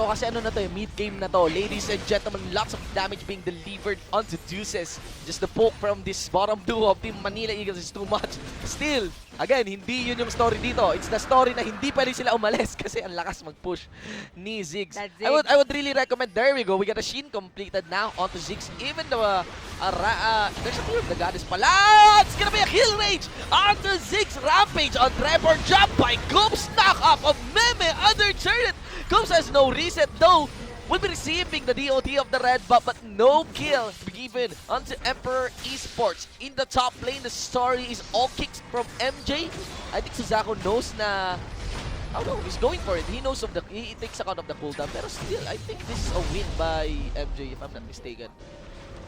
to, mid game na to. Ladies and gentlemen, lots of damage being delivered onto Deuces. Just the poke from this bottom duo of Team Manila Eagles is too much. Still, again, hindi yun yung story dito. It's the story na hindi pwede sila umalis kasi ang lakas mag-push ni Ziggs. That I would really recommend, there we go, we got a Shin completed now onto Ziggs. Even though there's a few of the goddess pala. It's gonna be a kill rage onto Ziggs. Rampage on Trevor. Jump by Goops. Knock up of Meme under turret. Goops has no reset though. Will be receiving the DOT of the red buff, but no kill given onto Emperor Esports. In the top lane, the story is all kicks from MJ. I think Suzaku knows na, he's going for it. He knows of he takes account of the cooldown. Pero still, I think this is a win by MJ if I'm not mistaken.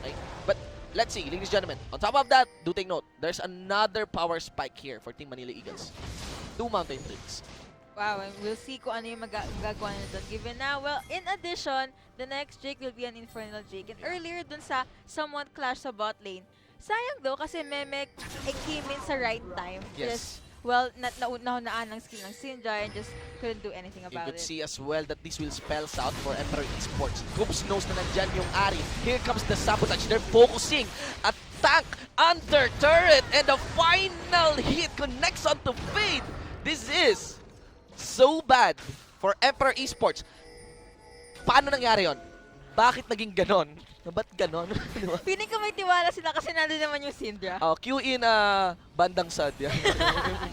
Right? But let's see, ladies and gentlemen. On top of that, do take note, there's another power spike here for Team Manila Eagles. 2 Mountain Drakes. Wow, and we'll see kung ano yung magagawa nila doon. Given na, well, in addition, the next Drake will be an Infernal Drake. And earlier dun sa somewhat clash sa bot lane, sayang though kasi Meme came in sa right time. Yes. Well, naunaan ng skill ng Syndra and just couldn't do anything You about could it. see as well that this will spells out for Emperor Esports. Coops knows na nandyan yung Ari. Here comes the sabotage. They're focusing. A tank under turret. And the final hit connects onto Fade. This is so bad for Emperor Esports. Paano nangyari yon? Bakit naging ganon? Ba't ganon? Piling ko may tiwala sila kasi nandun naman yung Syndra. Cue in bandang sad. Yan.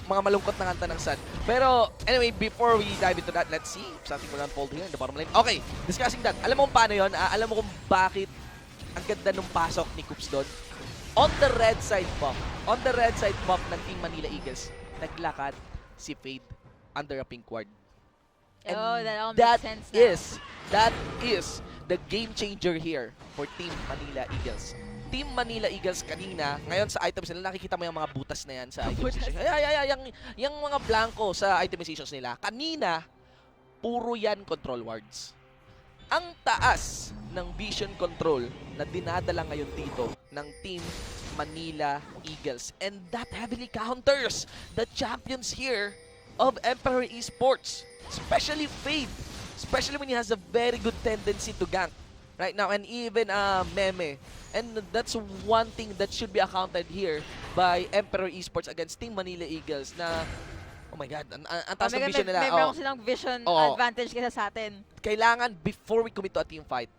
Mga malungkot na kanta ng sad. Pero anyway, before we dive into that, let's see if something will unfold here in the bottom lane. Okay, discussing that. Alam mo kung paano yun? Alam mo kung bakit ang ganda nung pasok ni Coops doon? On the red side buff. On the red side buff ng Team Manila Eagles, naglakad si Fade under a pink ward. And that all makes sense now. That is the game changer here for Team Manila Eagles. Team Manila Eagles kanina, ngayon sa items nila, nakikita mo yung mga butas na yan sa itemization. Yung mga blanco sa itemizations nila. Kanina, puro yan control wards. Ang taas ng vision control na dinadala ngayon dito ng Team Manila Eagles. And that heavily counters the champions here of Emperor Esports. Especially Fade. Especially when he has a very good tendency to gank right now. And even Meme. And that's one thing that should be accounted here by Emperor Esports against Team Manila Eagles na, oh my God, ang taas ng vision nila. Meron silang vision advantage kaysa sa atin. Kailangan, before we commit to a team fight,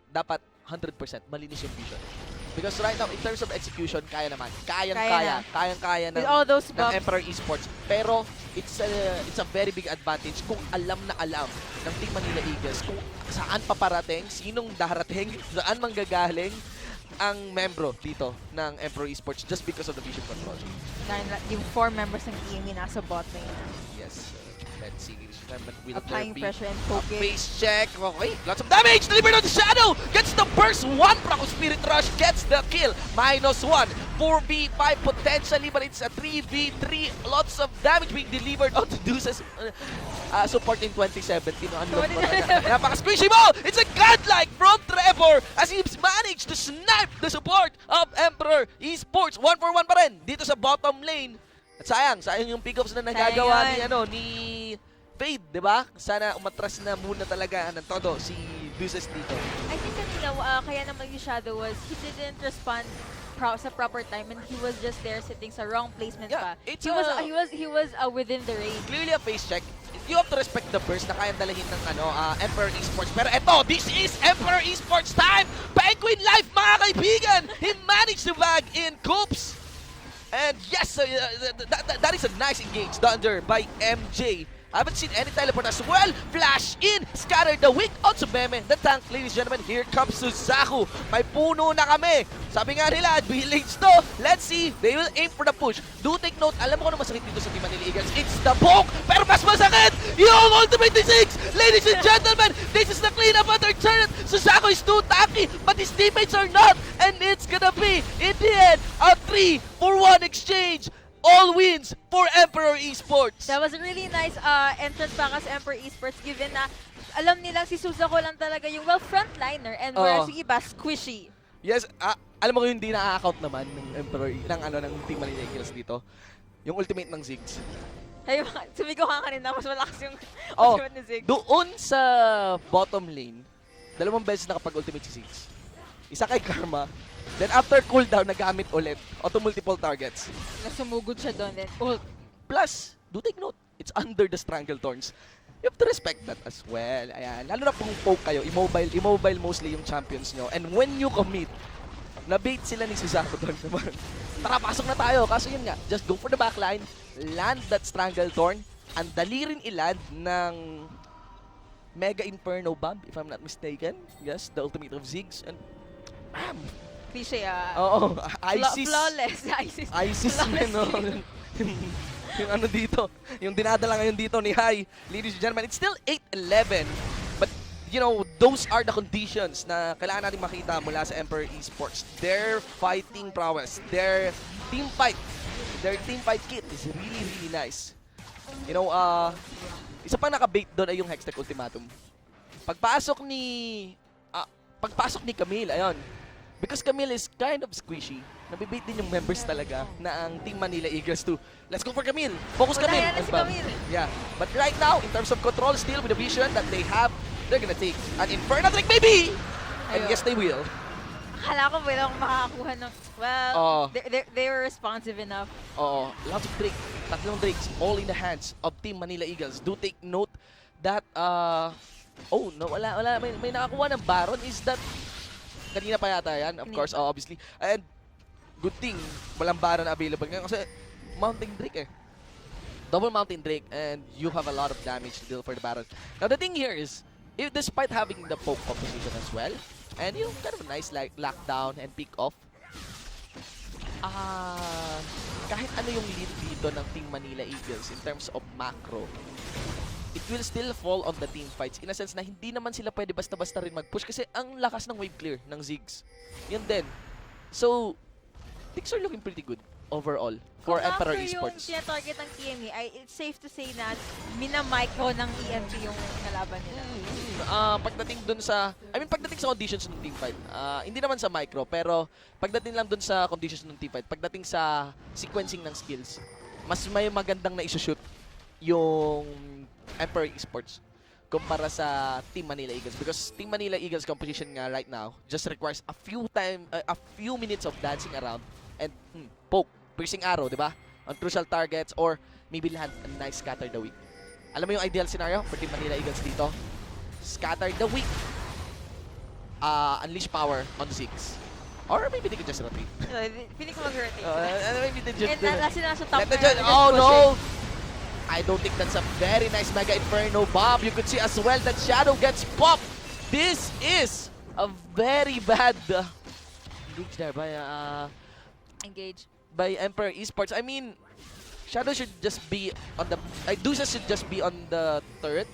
dapat 100% malinis yung vision. Because right now, in terms of execution, kaya naman. Kayang-kaya ng, with all those ng Emperor Esports. Pero, it's a very big advantage kung alam na alam ng Team Manila Eagles kung saan paparating, sinong darating, saan manggagaling ang membro dito ng Emperor Esports just because of the vision control. Yung 4 members ng TME nasa bot lane. Yes. Let's see. Applying pressure and poking. Base check. Okay. Lots of damage. Delivered on the Shadow. Gets the burst. 1 Praco Spirit Rush. Gets the kill. -1. 4v5 potentially, but it's a 3v3. Lots of damage being delivered onto Deuce's support in 2017. Napaka-squishy mo! It's a godlike from Trevor as he's managed to snipe the support of Emperor Esports. 1-for-1 pa rin dito sa bottom lane. At sayang yung pickups na nagagawa ni Fade, di ba? Sana umatras na muna talaga ng todo si Deuces dito. I think kanina, kaya naman yung Shadow was, he didn't respond sa proper time and he was just there sitting sa wrong placement pa. He was within the range. Clearly a face check. You have to respect the burst na kayang dalahin ng Emperor Esports. Pero eto, this is Emperor Esports time! Penguin Life, mga kaibigan! He managed to bag in Coops. And yes, that is a nice engage done there by MJ. I haven't seen any teleport as well. Flash in, scatter the weak out sa Meme. The tank, ladies and gentlemen, here comes Suzaku. May puno na kami. Sabi nga nila, village to. Let's see, they will aim for the push. Do take note, alam mo kung ano masakit dito sa Team Manila Eagles? It's the poke, pero mas masakit yung Ultimate 6! Ladies and gentlemen, this is the cleanup under turret. Suzaku is too tacky, but his teammates are not. And it's gonna be, in the end, a 3-for-1 exchange. All wins for Emperor Esports. That was a really nice entrance pa kasi Emperor Esports given na alam nilang si Suzaku lang talaga yung frontliner and whereas yung iba squishy. Yes, alam mo yung hindi na-account naman ng Emperor ng Team Manila Eagles dito. Yung ultimate ng Ziggs. Ay, sumigaw ka kanina, mas malakas yung ultimate ni Ziggs. Doon sa bottom lane, 2 beses nakapag-ultimate si Ziggs. Isa kay Karma. Then after cooldown, nagamit ulit. Auto multiple targets. Nasumugod siya doon. Then ult. Plus, do take note, it's under the Strangle Thorns. You have to respect that as well. Ayan. Lalo na kung poke kayo, immobile mostly yung champions nyo. And when you commit, na-bait sila ni Suzaku doon naman. Tara, pasok na tayo. Kaso yun nga, just go for the backline, land that Strangle Thorn, ang dali rin iland ng Mega Inferno Bomb, if I'm not mistaken. Yes, the ultimate of Ziggs. And bam! Cliche, Oo, ISIS. Flawless. ISIS, no? yung dito, yung dinadala ngayon dito ni Hai. Ladies and gentlemen, it's still 8-11. But you know, those are the conditions na kailangan natin makita mula sa Emperor Esports. Their fighting prowess, their team fight kit is really, really nice. You know, isa pang nakabait doon ay yung Hextech Ultimatum. Pagpasok ni Camille, ayun. Because Camille is kind of squishy, nabibait din yung members talaga na ang Team Manila Eagles to, let's go for Camille! Focus Camille! Wala yan si Bam. Camille. Yeah. But right now, in terms of control, still with the vision that they have, they're gonna take an Inferno Drake, maybe! And Ayun. yes, they will. Akala ko walang makakakuha ng... Well, Oo. they were responsive enough. Oo, lots of Drake. Tatlong Drakes, all in the hands of Team Manila Eagles. Do take note that, oh, no, wala. May nakakuha ng Baron. Is that, kanina pa yata yan, of course, obviously. And, good thing, walang Baron available ngayon kasi Mountain Drake eh. Double Mountain Drake and you have a lot of damage to deal for the Baron. Now, the thing here is, if despite having the poke composition as well, and yung kind of a nice like lockdown and pick off, kahit ano yung lead dito ng Team Manila Eagles in terms of macro, it will still fall on the team fights in a sense na hindi naman sila pwede basta-basta rin mag-push kasi ang lakas ng wave clear ng Ziggs. Yun din. So, things are looking pretty good overall for Emperor Esports. Kung after yung tinatarget ng TME, it's safe to say na mina-micro ng EMP yung kalaban nila. Pagdating dun sa, pagdating sa conditions ng team fight, hindi naman sa micro, pero pagdating lang dun sa conditions ng team fight, pagdating sa sequencing ng skills, mas may magandang na isushoot yung Emperor Esports kumpara sa Team Manila Eagles because Team Manila Eagles composition nga right now just requires a few minutes of dancing around and poke, piercing arrow, di ba? On crucial targets or maybe land a nice scatter the weak. Alam mo yung ideal scenario for Team Manila Eagles dito? Scatter the weak. Unleash power on Ziggs. Or maybe they could just rotate. Feeling ko mag-rotate. Maybe they just... And nasa nasa top Let the na, oh just no! push it. I don't think that's a very nice Mega Inferno bomb. You could see as well that Shadow gets popped. This is a very bad engage there by Emperor Esports. I mean, Shadow should just be on the... Deuces should just be on the turret.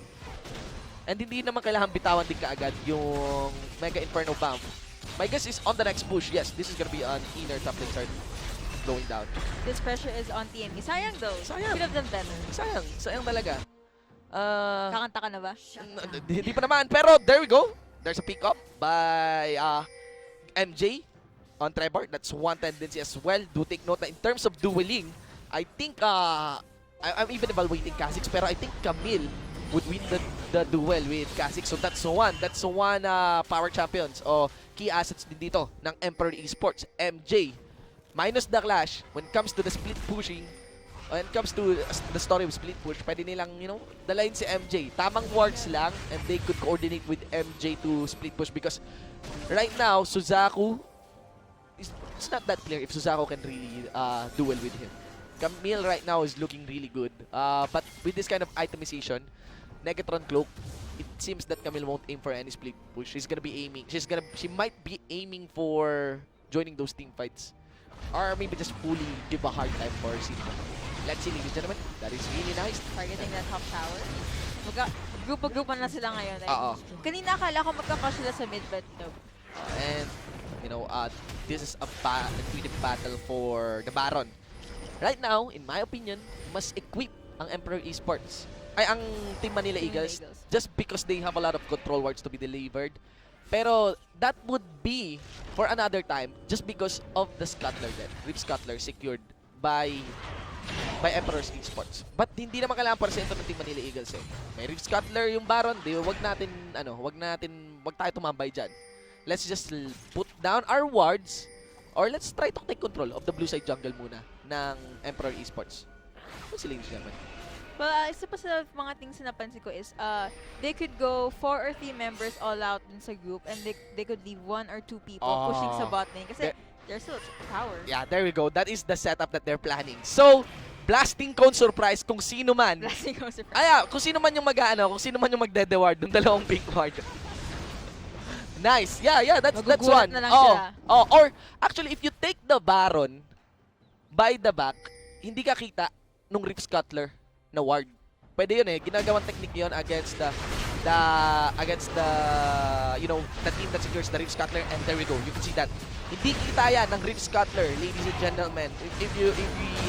And hindi naman kailangan bitawan din kaagad yung Mega Inferno bomb. My guess is on the next push. Yes, this is gonna be an inner top lane start going down. This pressure is on TME. Sayang though. Sayang. Could have done better. Sayang talaga. Kakanta ka na ba? Hindi pa naman. Pero there we go. There's a pick up by MJ on Trevor. That's one tendency as well. Do take note na in terms of dueling, I think I'm even evaluating Kha'Zix, pero I think Camille would win the duel with Kha'Zix. So that's one power champions o key assets din dito ng Emperor Esports. MJ minus the clash when it comes to the split pushing, when it comes to the story of split push, pwede nilang, dalayin si MJ. Tamang wards lang and they could coordinate with MJ to split push because right now, Suzaku, it's not that clear if Suzaku can really duel with him. Camille right now is looking really good. But with this kind of itemization, Negatron Cloak, it seems that Camille won't aim for any split push. She might be aiming for joining those team fights. Or maybe just fully give a hard time for Cinema. Let's see, ladies and gentlemen. That is really nice. Targeting that top tower. Grupo-grupo na sila ngayon. Kanina akala ko magkakash sila sa mid, but no. And, this is a tweeted battle for the Baron. Right now, in my opinion, mas equip ang Emperor Esports. Ang Team Manila Eagles. Just because they have a lot of control wards to be delivered. Pero that would be for another time just because of the Scuttler then. Rip Scuttler secured by Emperor's Esports. But hindi naman kailangan porsyento ng Team Manila Eagles eh. May Rip Scuttler yung Baron, wag tayo tumambay dyan. Let's just put down our wards or let's try to take control of the blue side jungle muna ng Emperor Esports. Ano sila yung naman? Well, isa pa sa mga things na napansin ko is they could go 4 or 3 members all out in sa group and they could leave 1 or 2 people pushing sa bot lane kasi there's still a tower. Yeah, there we go. That is the setup that they're planning. So, blasting cone surprise kung sino man. Blasting cone surprise. Kung sino man yung kung sino man yung magdede-ward ng dalawang pink ward. Nice. Yeah, that's one. Na lang sila. Or actually if you take the Baron by the back, hindi ka kita nung Rip Scuttler na ward. Pwede yun eh. Ginagawang technique yun against the the the team that secures the Rift Scuttler, and there we go. You can see that hindi kita yan ng Rift Scuttler, ladies and gentlemen. If we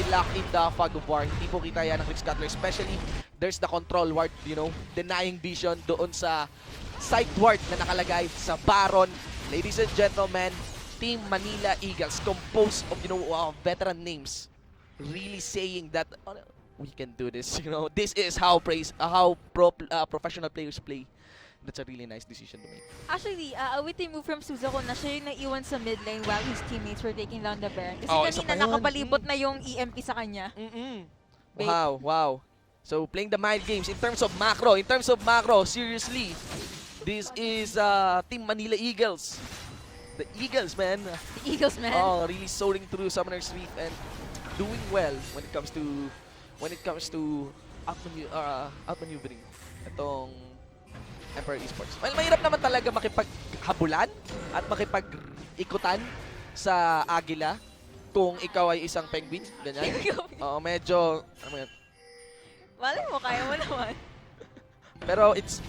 lock in the Fog of War, hindi po kita yan ng Rift Scuttler, especially there's the control ward, denying vision doon sa side ward na nakalagay sa Baron. Ladies and gentlemen, Team Manila Eagles, composed of veteran names, really saying that we can do this. This is how professional players play. That's a really nice decision to make. Actually, a witty move from Suzuko na siya yung naiwan sa mid lane while his teammates were taking down the Baron. Kasi Isa pa kanina yun. nakapalibot na yung EMP sa kanya. Wait. Wow. So playing the mind games in terms of macro, seriously, this is Team Manila Eagles. The Eagles, man. The Eagles, man. Oh, really soaring through Summoner's Rift and doing well when it comes to outmaneuvering itong Emperor Esports. Well, mahirap naman talaga makipaghabulan at makipag-ikutan sa Agila kung ikaw ay isang penguin, ganyan. Medyo, Malay mo, kaya mo naman. pero it's,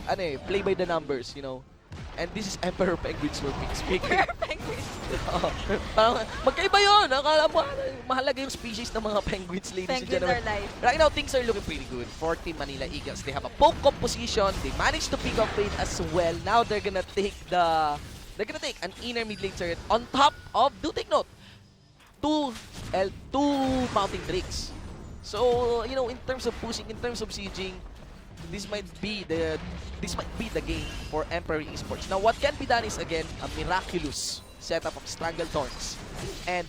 play by the numbers, And this is Emperor Penguins for speaking. Parang, magkaiba yun. Akala mo, mahalaga yung species ng mga penguins, ladies and gentlemen. Penguins are life. Right now, things are looking pretty good for Team Manila Eagles. They have a poke composition. They managed to pick up lane as well. Now they're gonna take an inner mid lane turret on top of, do take note, two mountain drakes. So, in terms of pushing, in terms of sieging, this might be the game for Emperor Esports. Now, what can be done is, again, a miraculous setup of Strangle Thorns and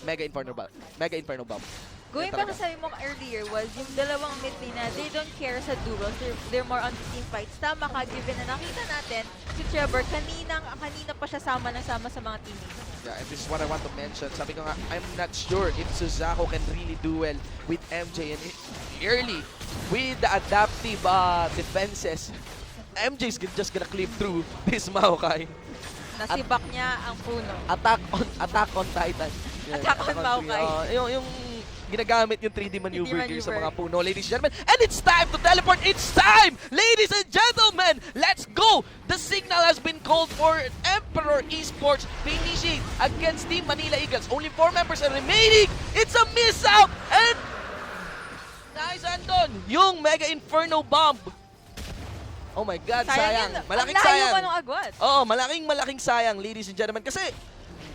Mega Inferno Bomb. Going back sa sabi mo earlier was yung dalawang mid lane na they don't care sa duels. They're more on the team fights. Tama ka, given na nakita natin si Trevor, kanina pa siya sama sa mga teammates. Yeah, and this is what I want to mention. Sabi ko nga, I'm not sure if Suzaku can really do well with MJ, and early with the adaptive defenses, MJ is just gonna clip through this Maokai. Nasibak niya ang puno. Attack on Titan. Yeah, Attack on Maokai. Yung ginagamit yung 3D maneuver gear sa mga puno, ladies and gentlemen. And it's time to teleport. It's time, ladies and gentlemen. Let's go. The signal has been called for Emperor Esports to initiate against Team Manila Eagles. Only 4 members are remaining. It's a miss out. And guys, andon yung Mega Inferno Bomb. Oh my God, sayang. Malaking sayang. Ang layo pa nung agwat. Oo, malaking sayang, ladies and gentlemen. Kasi,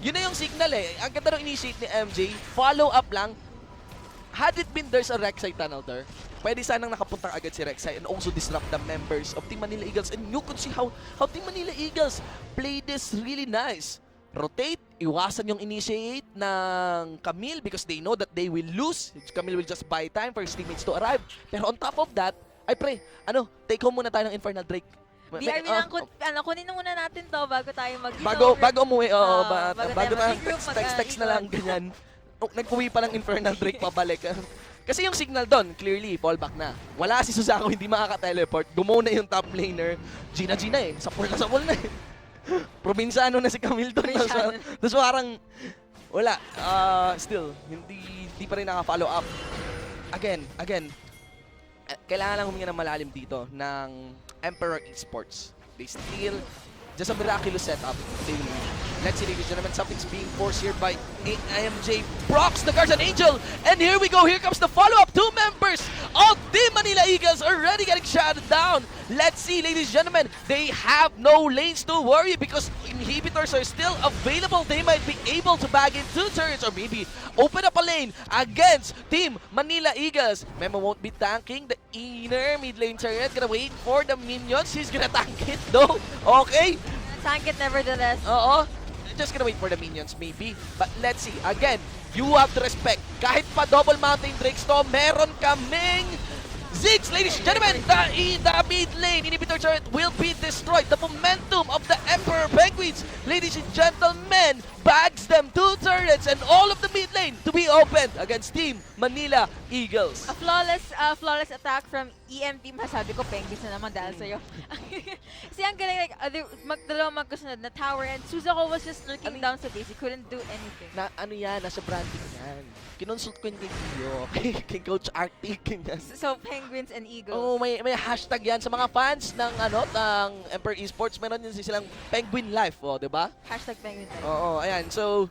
yun na yung signal eh. Ang ganda nung initiate ni MJ, follow up lang. Had it been there's a Rek'Sai tunnel there, pwede sanang nakapunta agad si Rek'Sai and also disrupt the members of Team Manila Eagles. And you could see how Team Manila Eagles play this really nice. Rotate, iwasan yung initiate ng Camille because they know that they will lose. Camille will just buy time for his teammates to arrive. Pero on top of that, take home muna tayo ng Infernal Drake. Kunin na muna natin to bago tayo Bago umuwi, bago na mag-regroup, text na lang, ganyan. Nag-uwi pa ng Infernal Drake pabalik. Kasi yung signal doon, clearly, fallback na. Wala si Suzaku, hindi makaka-teleport. Gumaw na yung top laner. Gina eh. Sapul na eh. Probinsano na si Camille doon. Tapos parang, wala. Still, hindi pa rin naka-follow up. Again, kailangan lang huminga ng malalim dito ng Emperor Esports. They still, just a miraculous setup. They will win. Let's see, ladies and gentlemen, something's being forced here by AMJ. Procs the Guardian Angel. And here we go. Here comes the follow-up. 2 members of Team Manila Eagles already getting shot down. Let's see, ladies and gentlemen. They have no lanes to worry because inhibitors are still available. They might be able to bag in 2 turrets or maybe open up a lane against Team Manila Eagles. Memo won't be tanking the inner mid lane turret. Gonna wait for the minions. He's gonna tank it though. Okay. Tank it nevertheless. Oo. Just gonna wait for the minions maybe. But let's see. Again, you have to respect. Kahit pa double mountain drakes to, meron kaming Ziggs, ladies and gentlemen. The mid lane inhibitor turret will be destroyed. The momentum of the Emperor Penguins, ladies and gentlemen, bags leads them 2 turrets and all of the mid lane to be opened against Team Manila Eagles. A flawless attack from EMP. Masabi ko, penguins na naman dahil sa'yo. Kasi ang galing, like, dalawang magkasunod na tower and Suzuko was just lurking down sa base. He couldn't do anything. Ano yan, nasa branding yan. Kinonsult ko yung kay Gio, kay Coach Arctic. So, penguins and eagles. Oh, may hashtag yan sa mga fans ng ng Emperor Esports. Meron yun silang Penguin Life, oh, 'di ba? Hashtag penguin life. Oo, ayan. So,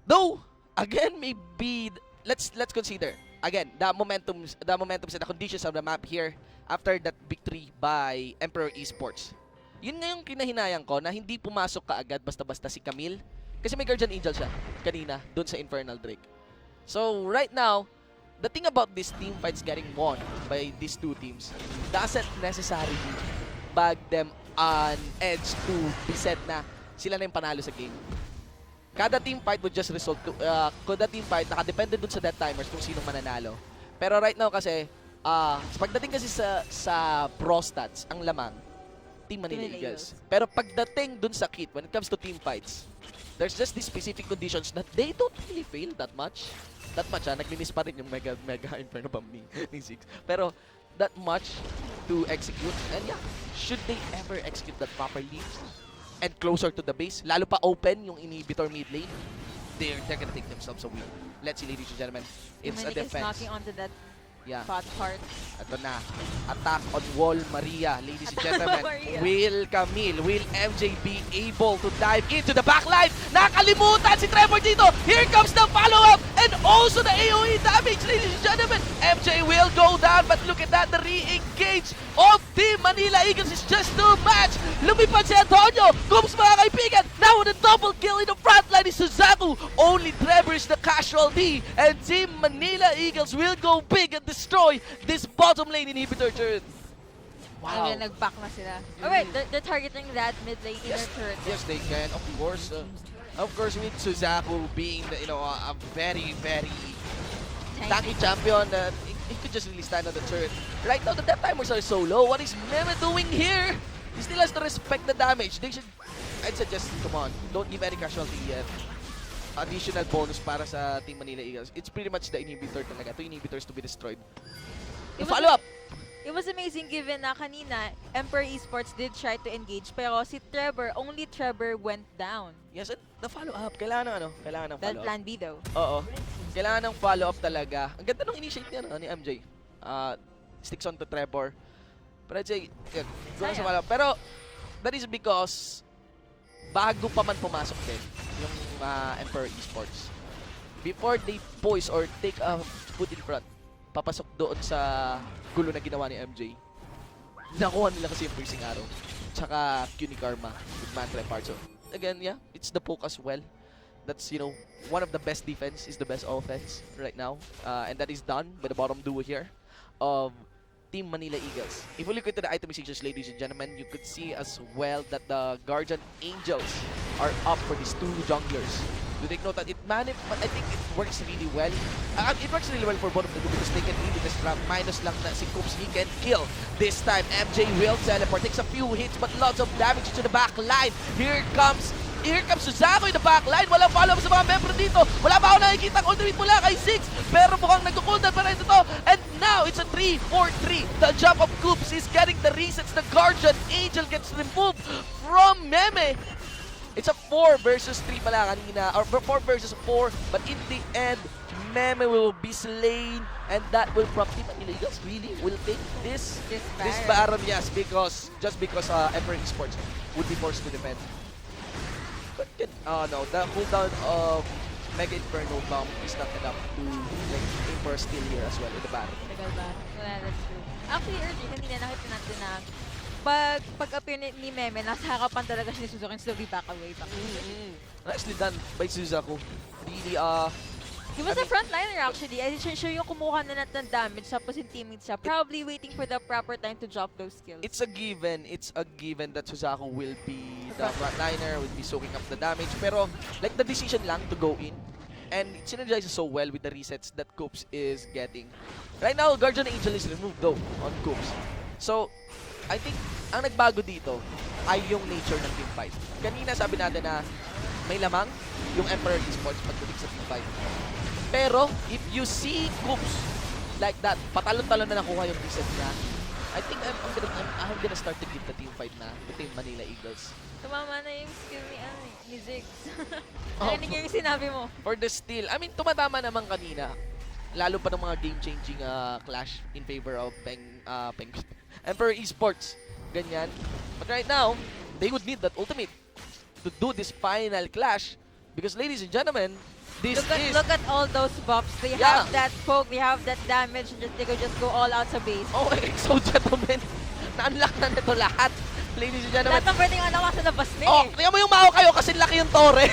though again maybe let's consider again the momentum and the conditions of the map here after that victory by Emperor Esports. Yun nga yung kinahinayang ko na hindi pumasok kaagad basta-basta si Camille kasi may Guardian Angel siya kanina doon sa Infernal Drake. So, right now, the thing about this team fights getting won by these two teams doesn't necessarily bag them an edge to be said na sila na yung panalo sa game. Kada team fight would just result to, kada team fight nakadepende dun sa death timers kung sino mananalo. Pero right now kasi, pagdating kasi sa pro stats, ang lamang, Team Manila Eagles. Pero pagdating dun sa kit, when it comes to team fights, there's just these specific conditions that they don't really fail that much. Naglimiss pa rin yung mega inferno bomb ni Ziggs. Pero that much to execute. And yeah, should they ever execute that properly and closer to the base, lalo pa open yung inhibitor mid lane, they're gonna take themselves a win. Let's see, ladies and gentlemen, it's a Dominic is defense. knocking onto that Yeah. pot part. Ito na. Attack on wall Maria, ladies and gentlemen. Maria. Will Camille, will MJ be able to dive into the backline? Nakalimutan si Trevor dito. Here comes the follow-up and also the AoE damage, ladies and gentlemen. MJ will go down, but look at that. The re-engage of Team Manila Eagles is just too much. Lumipad si Antonio. Goops, mga kaibigan. Now with a double kill in the front line is Suzaku. Only Trevor is the casualty. And Team Manila Eagles will go big and destroy this bottom lane inhibitor turret. Wow. Ayun, nag-back na sila. Alright, they're targeting that mid lane inner turret. Yes, they can. Of course. With Suzaku being a very, very tanky champion, he could just really stand on the turret. Right now, the death timers are so low. What is Meme doing here? He still has to respect the damage. I'd suggest, come on, don't give any casualty yet. Additional bonus para sa Team Manila Eagles. It's pretty much the inhibitor talaga. 2 inhibitors to be destroyed. Follow up! It was amazing given na kanina, Emperor Esports did try to engage, pero si Trevor, only Trevor went down. Yes, and the follow-up. Kailangan ng That follow-up. plan B though. Oo. Kailangan ng follow-up talaga. Ang ganda ng initiate niya ni MJ. Sticks on to Trevor. Pero I'd say, yeah, go sa follow-up. Pero, that is because bago pa man pumasok din yung Emperor Esports. Before they poise or take a foot in front, papasok doon sa gulo na ginawa ni MJ. Nakuha nila kasi yung Piercing Arrow. Tsaka Cuny Karma with Mantra Part. So, again, yeah, it's the poke as well. That's, one of the best defense is the best offense right now. And that is done by the bottom duo here of Team Manila Eagles. If we look into the itemizations, ladies and gentlemen, you could see as well that the Guardian Angels are up for these 2 junglers. Do take note that I think it works really well. It works really well for both of them because they can really disrupt. Minus lang na si Coops, he can kill. This time, MJ will teleport. Takes a few hits but lots of damage to the back line. Here comes Suzaku in the back line. Walang follow-up sa mga member dito. Wala pa ako nakikita ang ultimate mula kay Ziggs. Pero mukhang nagkukuldan pa rin ito. And now, it's a 3-4-3. The jump of Coops is getting the resets. The Guardian Angel gets removed from Meme. It's a 4 versus 3 pala kanina. Or 4 versus 4. But in the end, Meme will be slain. And that will prompt Team Manila Eagles really will take this Baron. Yes, because Emperor Esports would be forced to defend. But no, the cooldown of Mega Inferno Bomb is not enough to aim for a steal here as well in the battle. Tagal ba? Wala, that's true. Actually, earlier, kanina nakita natin na pag-appear ni Meme, nasa harapan talaga siya ni Suzuki and slowly back away. Nicely done by Suzaku. Really, he was a frontliner actually. I sure yung kumuha na ng damage tapos yung teammates siya. Probably waiting for the proper time to drop those skills. It's a given that Suzaku will be the frontliner, will be soaking up the damage. Pero, like, the decision lang to go in. And it synergizes so well with the resets that Coops is getting. Right now, Guardian Angel is removed though on Coops. So, I think, ang nagbago dito ay yung nature ng team fight. Kanina sabi natin na may lamang yung Emperor Esports pagdating sa Team 5. Pero, if you see Coops like that, patalon-talon na nakuha yung reset na, I think I'm gonna start to give the Team 5 na, the Team Manila Eagles. Tumama na yung skill ni Ziggs. Oh. Narinig yung sinabi mo. For the steal, I mean, tumatama naman kanina. Lalo pa ng mga game-changing clash in favor of Emperor Esports. Ganyan. But right now, they would need that ultimate to do this final clash. Because ladies and gentlemen, this Look at all those buffs. They have that poke, they have that damage, they could just go all out sa base. Okay, so gentlemen, na-unlock na nito lahat. Ladies and gentlemen. Lahat ng pwedeng alawa sa labas na Oh, tingnan mo yung mao kayo kasi laki yung tore.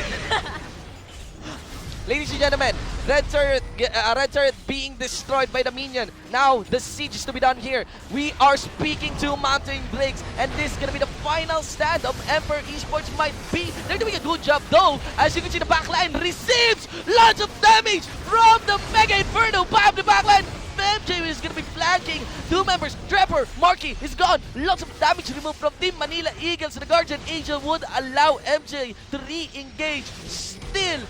Ladies and gentlemen, red turret being destroyed by the minion. Now, the siege is to be done here. We are speaking to Mountain Blades, and this is gonna be the final stand of Emperor Esports might be. They're doing a good job though. As you can see, the backline receives lots of damage from the Mega Inferno. Bam, the backline. MJ is gonna be flanking. Two members, Trevor, Marky is gone. Lots of damage removed from Team Manila Eagles. The Guardian Angel would allow MJ to re-engage. Still,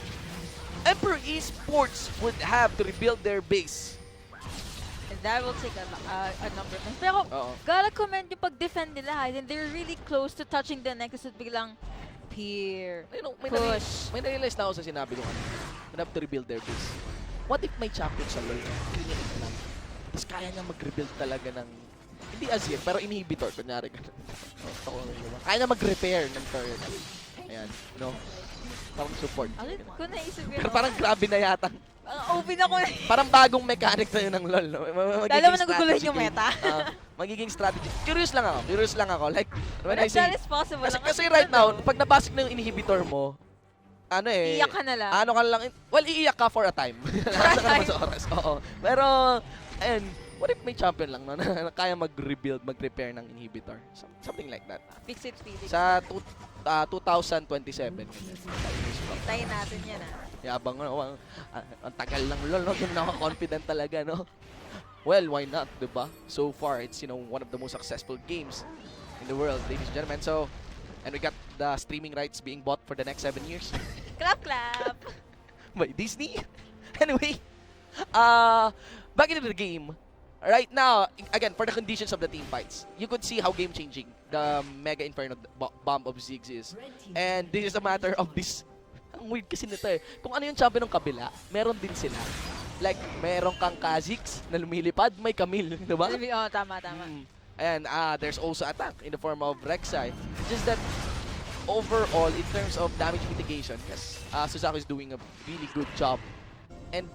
Emperor Esports would have to rebuild their base. And that will take a number of times. Pero, gotta commend yung pag-defend nila. And they're really close to touching the nexus at biglang peer, push. May na-realize na ako sa sinabi ko kanina. They have to rebuild their base. What if may champion sa LoL? Clean it lang. Tapos kaya niya mag-rebuild talaga ng, hindi Azir, pero inhibitor. Kunyari ganun. Kaya niya mag-repair ng turret. Ayan, no? Parang support. Kung naisip yun. Pero parang grabe na yata. OP na ko. Parang bagong mechanic na yun ng LoL. No? Lalo mo naguguluhin yung meta. Magiging strategy. Curious lang ako. Like, when But I say, that is possible. kasi right now, pag nabasik na yung inhibitor mo, iiyak ka na lang. Ano ka lang, well, iiyak ka for a time. Nasa ka naman sa oras. Oo. Pero, ayun, what if may champion lang no, na kaya mag-rebuild, mag-repair ng inhibitor? Something like that. Fix it, Felix. Sa 2027. Tayin natin yan Yabang, ang tagal ng LoL, no? Yung naka-confident talaga, no? Well, why not, diba? So far, it's, one of the most successful games in the world, ladies and gentlemen. So, and we got the streaming rights being bought for the next 7 years. Clap, clap! By Disney. Anyway, back into the game. Right now, again, for the conditions of the team fights, you could see how game-changing the Mega Inferno bomb of Ziggs is. And this is a matter of this. Ang weird kasi nito eh. Kung ano yung champion ng kabila, meron din sila. Like, meron kang Kha'Zix na lumilipad, may Camille, diba? Oo, tama. And there's also attack in the form of Rek'Sai. Just that, overall, in terms of damage mitigation, because Suzaku is doing a really good job. And,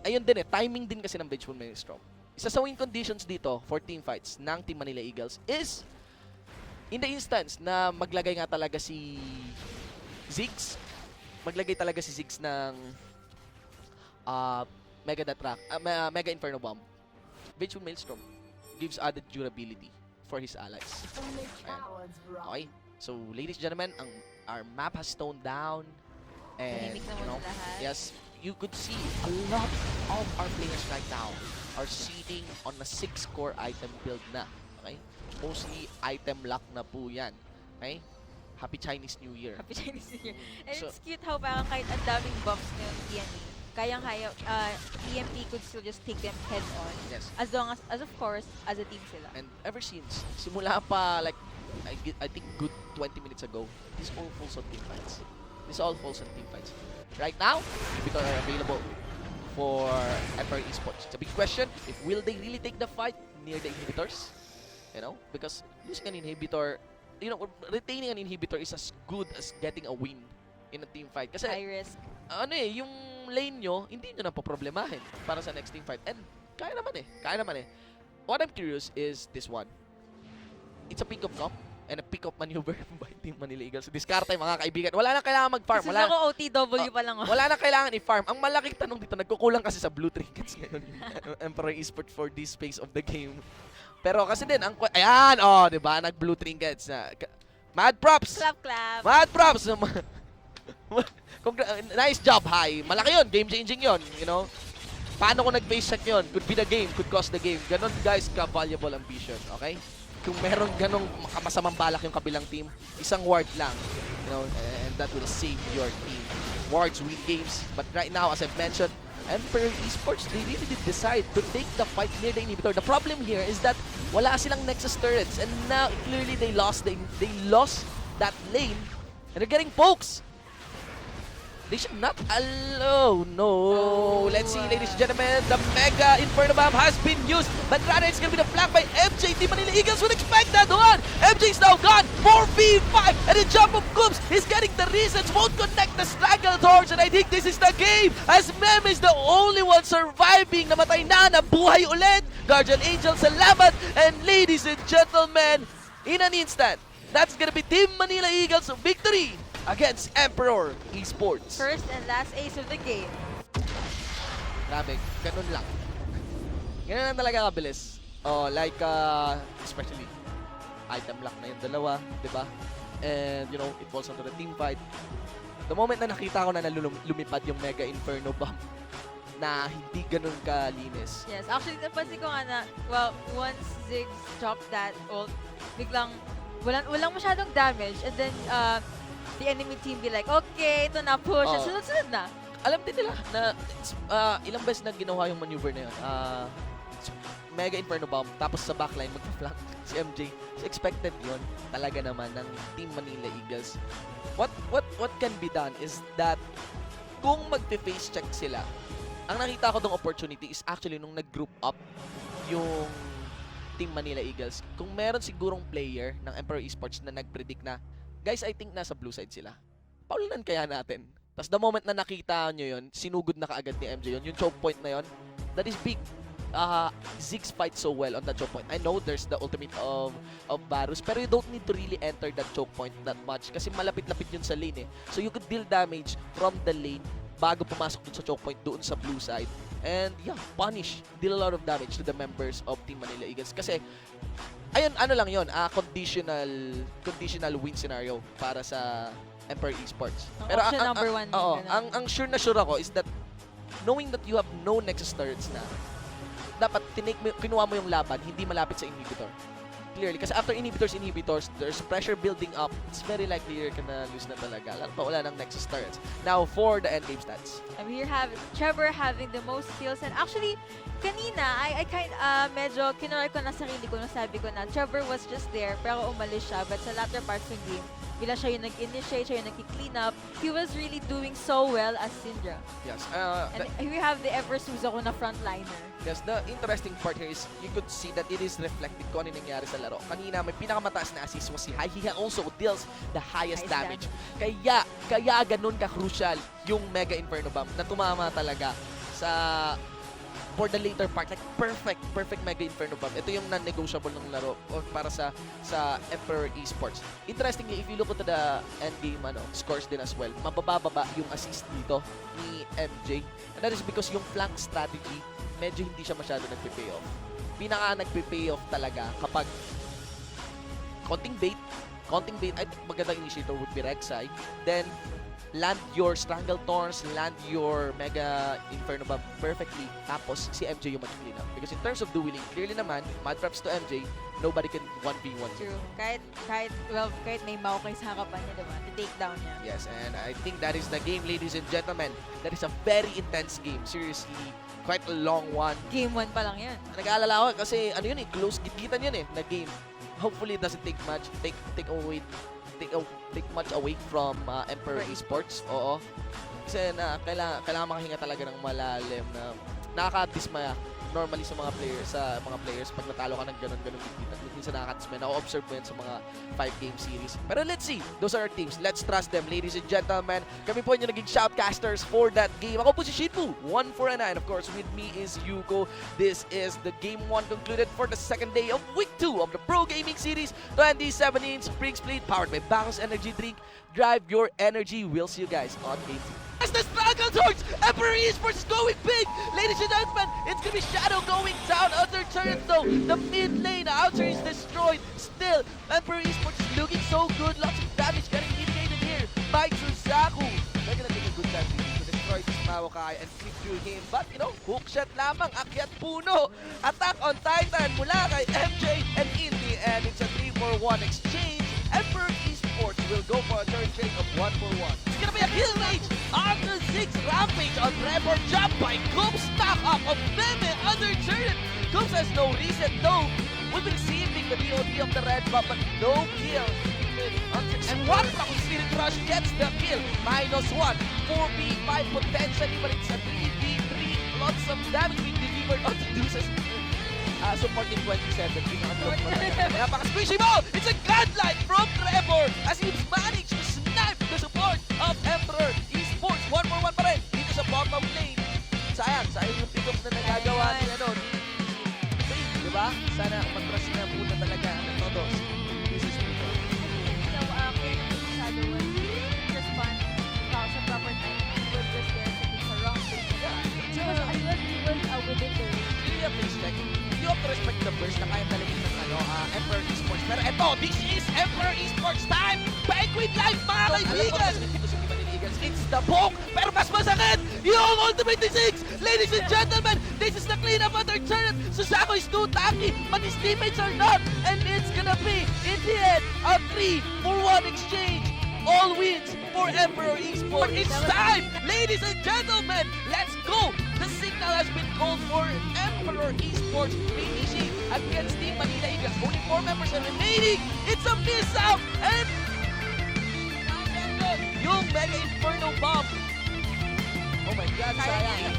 ayun din timing din kasi ng Vengeful Maelstrom. Isa sa win conditions dito for team fights ng Team Manila Eagles is, in the instance na maglagay nga talaga si Ziggs, ng Mega Inferno Bomb, Vengeful Maelstrom gives added durability for his allies. Ayan. Okay, so ladies and gentlemen, our map has toned down, and yes, you could see a lot of our players right now are sitting on a 6-core item build na. Okay, mostly item lock na po yan. Okay, Happy Chinese New Year. Happy Chinese New Year. And so, it's cute how parang kahit ang daming buffs ng TME, kayang-kaya, EMP could still just take them head on. Yes. As long as of course, as a team sila. And ever since, simula pa, like, I think good 20 minutes ago, this all falls on team fights. Right now, inhibitors are available for Emperor Esports. It's a big question, if will they really take the fight near the inhibitors? Because losing an inhibitor, retaining an inhibitor is as good as getting a win in a team fight. Kasi, high risk. Yung lane nyo, hindi nyo na paproblemahin para sa next team fight. And kaya naman eh. What I'm curious is this one. It's a pick-up comp and a pick-up maneuver by Team Manila Eagles. Discarte, mga kaibigan. Wala na kailangan mag-farm. Kasi ako OTW pa lang. Wala na kailangan i-farm. Ang malaking tanong dito, nagkukulang kasi sa blue trinkets ngayon. Emperor Esports for this phase of the game. Pero kasi din, ayan, diba? Nag-blue trinkets na. Mad props! Clap, clap! Mad props! Nice job, Hai. Malaki yun. Game-changing yun, Paano kung nag-base check yun? Could be the game. Could cost the game. Ganon, guys, ka-valuable ambition. Okay? kung meron ganong masamang balak yung kabilang team, isang ward lang, you know, and that will save your team. Wards win games, but right now, as I've mentioned, Emperor Esports, they really did decide to take the fight near the inhibitor. The problem here is that wala silang Nexus turrets, and now clearly they lost that lane, and they're getting pokes. They should not allow. No. Let's see, ladies and gentlemen. The Mega Inferno Bomb has been used. But rather, it's going to be the flank by MJ. Team Manila Eagles would expect that one. MJ's now gone. 4v5. And the jump of Coombs is getting the reasons. Won't connect the Straggle Torch. And I think this is the game. As Mem is the only one surviving. Namatay na. Nabuhay ulit. Guardian Angel, salamat. And ladies and gentlemen, in an instant, that's going to be Team Manila Eagles' victory against Emperor Esports. First and last ace of the game. Grabe, ganun lang. Ganun lang talaga kabilis. Oh, like, especially, item lock na yung dalawa, di ba? And, you know, it falls onto the team fight. The moment na nakita ko na lumipad yung Mega Inferno Bomb, na hindi ganun kalinis. Yes, actually, napansin ko nga na, well, once Ziggs dropped that ult, biglang, walang masyadong damage, and then, the enemy team be like, okay, ito na, push. Oh. Sunod-sunod na. Alam din nila na ilang beses na ginawa yung maneuver na yun. Mega Inferno Bomb, tapos sa backline magpa-flank si MJ. So expected yun talaga naman ng Team Manila Eagles. What can be done is that kung magpe-face check sila, ang nakita ko dong opportunity is actually nung nag-group up yung Team Manila Eagles. Kung meron sigurong player ng Emperor Esports na nag-predict na, guys, I think nasa blue side sila. Paulunan kaya natin. Tapos the moment na nakita nyo yun, sinugod na kaagad ni MJ yun. Yung choke point na yun, that is big. Ziggs fight so well on that choke point. I know there's the ultimate of Varus, pero you don't need to really enter that choke point that much kasi malapit-lapit yun sa lane eh. So you could deal damage from the lane bago pumasok dun sa choke point doon sa blue side. And yeah, deal a lot of damage to the members of Team Manila Eagles. Kasi, ayun, ano lang yun, conditional win scenario para sa Emperor Esports. Pero option number one. ang sure na sure ako is that knowing that you have no Nexus turrets na, dapat kinuha mo yung laban, hindi malapit sa inhibitor. Clearly, kasi after inhibitors, there's pressure building up. It's very likely you're gonna lose na talaga. Lalo pa wala ng Nexus turrets. Now, for the endgame stats. I'm here Trevor having the most kills, and actually, kanina, I medyo kinuha ko na sarili ko, sabi ko na Trevor was just there, pero umalis siya. But sa latter parts ng game, bila siya yung nag-initiate, siya yung nag-clean up, he was really doing so well as Syndra. Yes. And we have the ever-Suza ko na frontliner. Yes, the interesting part here is you could see that it is reflected kung ano nangyari sa laro. Kanina, may pinakamataas na assist was si Hai. He also deals the highest damage. Kaya ganun ka-crucial yung Mega Inferno Bomb na tumama talaga sa for the later part, like perfect Mega Inferno Bomb. Ito yung non-negotiable ng laro or para sa Emperor Esports. Interestingly, if you look at the endgame scores din as well, mabababa yung assist dito ni MJ. And that is because yung flank strategy, medyo hindi siya masyado nagpe-pay off. Pinaka nagpe-pay off talaga kapag konting bait, I think magandang initiator would be Rek'Sai. Then, land your Strangle Thorns, land your Mega Inferno Bomb perfectly, tapos si MJ yung mag-clean up. Because in terms of dueling, clearly naman, mad props to MJ, nobody can 1v1. True. Kahit may Maokai sa harapan niya, diba? To take down niya. Yes, and I think that is the game, ladies and gentlemen. That is a very intense game. Seriously, quite a long one. Game 1 pa lang yan. Nag-aalala ko kasi ano yun close gitgitan yun na game. Hopefully it doesn't take much much away from Emperor Esports. Oo. Kasi kailangan makahinga talaga ng malalim na nakaka-dismaya normally sa mga players pag natalo ka ng ganun gitgitan. Minsan nakaka-dismaya. Nako-observe mo yan sa mga 5-game series. Pero let's see. Those are our teams. Let's trust them, ladies and gentlemen. Kami po yung naging shoutcasters for that game. Ako po si Shinfu, 1-4-9. Of course, with me is Yuko. This is the Game 1 concluded for the second day of Week 2 of the Pro Gaming Series 2017 Spring Split powered by Bacchus Energy Drink. Drive your energy. We'll see you guys on Game 2. As the struggle towards Emperor Esports is going big! Ladies and gentlemen, it's gonna be Shadow going down. Other turret though, the mid lane, outer is destroyed. Still, Emperor Esports is looking so good. Lots of damage getting mitigated here by Suzaku. They're gonna take a good time to destroy this Maokai and flip through him. But, you know, hook shot lamang, akyat puno. Attack on Titan mula kay MJ. And in the end, it's a 3-for-1 exchange. Emperor Esports will go for a third trade of 1-for-1. It's gonna be a kill rage after 6 rampage on Trevor. Jump by Coops, stock up of Meme under turret. Coops has no reason though. Will be receiving the DOD of the red buff, but no kill. And one Spirit Rush gets the kill. -1. 4v5 potentially, but it's a 3v3. Lots of damage being delivered on the deuces. Support in 27. Napaka-squishy mo! It's a godlike from Trevor as he's managed to snipe the support of Emperor Esports. 1-for-1 pa rin dito sa bottom lane. Sayang yung pick-up na nagagawa ni Faith, di ba? Sana mag-trust na muna talaga ang todos. This is people. So, kung masyado was respond sa proper time, he was just there sitting sa wrong place. He was within the range. Really appreciate you have to respect the burst na kaya talagin ng Emperor Esports. Pero eto, this is Emperor Esports time! Penguin Life, mga kaibigan! It's the poke, pero mas masakit! Yung Ultimate 6! Ladies and gentlemen, this is the cleanup under turret! Susako is too tanky, but his teammates are not! And it's gonna be, in the end, a 3-for-1 exchange! All wins for Emperor Esports. It's time, ladies and gentlemen. Let's go. The signal has been called for Emperor Esports finishing against Team Manila Eagles. Only 4 members are remaining. It's a miss out and yung Mega Inferno Bomb. Oh my God, sayang.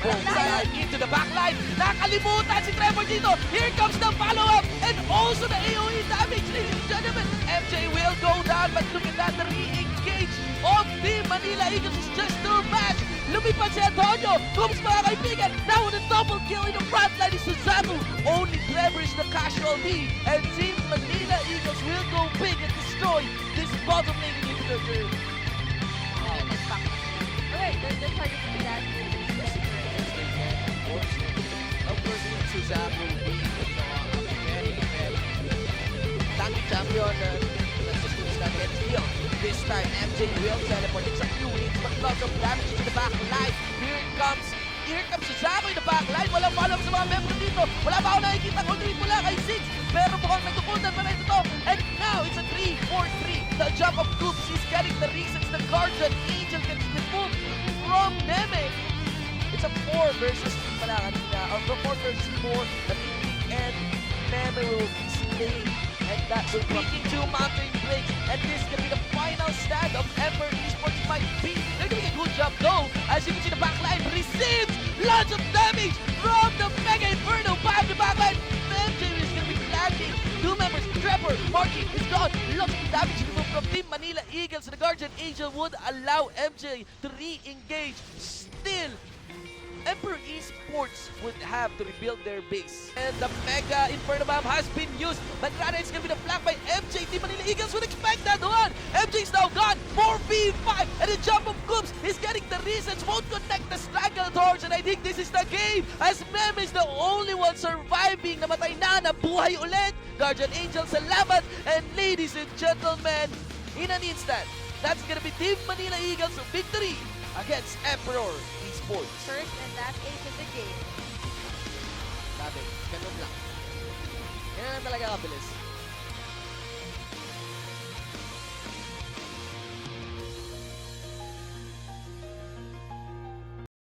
Into the backline. Nakalimutan si Trevor dito. Here comes the follow-up and also the AoE damage, ladies and gentlemen. MJ will go down, but look at that, the re-engage of Team Manila Eagles is just too much. Lumipad si Antonio. Coops, mga kaibigan. Now with a double kill in the front line is Suzaku. Only Trevor is the casualty. And Team Manila Eagles will go big and destroy this bottom lane inhibitor. Okay, they're targeting that. Of course, Suzaku being very tanky champion. Let's just finish that get heal. This time, MJ will teleport. It's a few hits, but lots of damage to the back line. Here comes Suzaku in the back line. Walang follow-up sa mga member dito. Wala pa ako nakikita ultimate mula kay 6. Pero mukhang nagkukundan pa rin ito. And now, it's a 3-4-3. The jump of Coops is getting the reasons. The Guardian Angel gets removed from Neme. It's a 4 versus 3 pala kanina. Or 4 versus 4. But in the end, Neme will be slain. And that will be into mountain breaks. And this is gonna be the final stand of Emperor Esports might be. They're doing a good job though. As you can see, the backline receives lots of damage from the Mega Inferno. Back to backline. MJ is gonna be flanking. 2 members, Trevor, Marky is gone. Lots of damage removed from Team Manila Eagles. The Guardian Angel would allow MJ to re-engage. Still, Emperor Esports would have to rebuild their base. And the Mega Inferno Bomb has been used. But rather, it's going to be the flank by MJ. Team Manila Eagles would expect that one. MJ's now gone. 4v5. And the jump of Coops is getting the reasons. Won't connect the Strangletorch. And I think this is the game. As Mem is the only one surviving. Namatay na, nabuhay ulit. Guardian Angel, salamat. And ladies and gentlemen, in an instant, that's going to be Team Manila Eagles victory against Emperor Esports. First and last ace of the game. Sabi, ganun lang. Ganun lang talaga kabilis.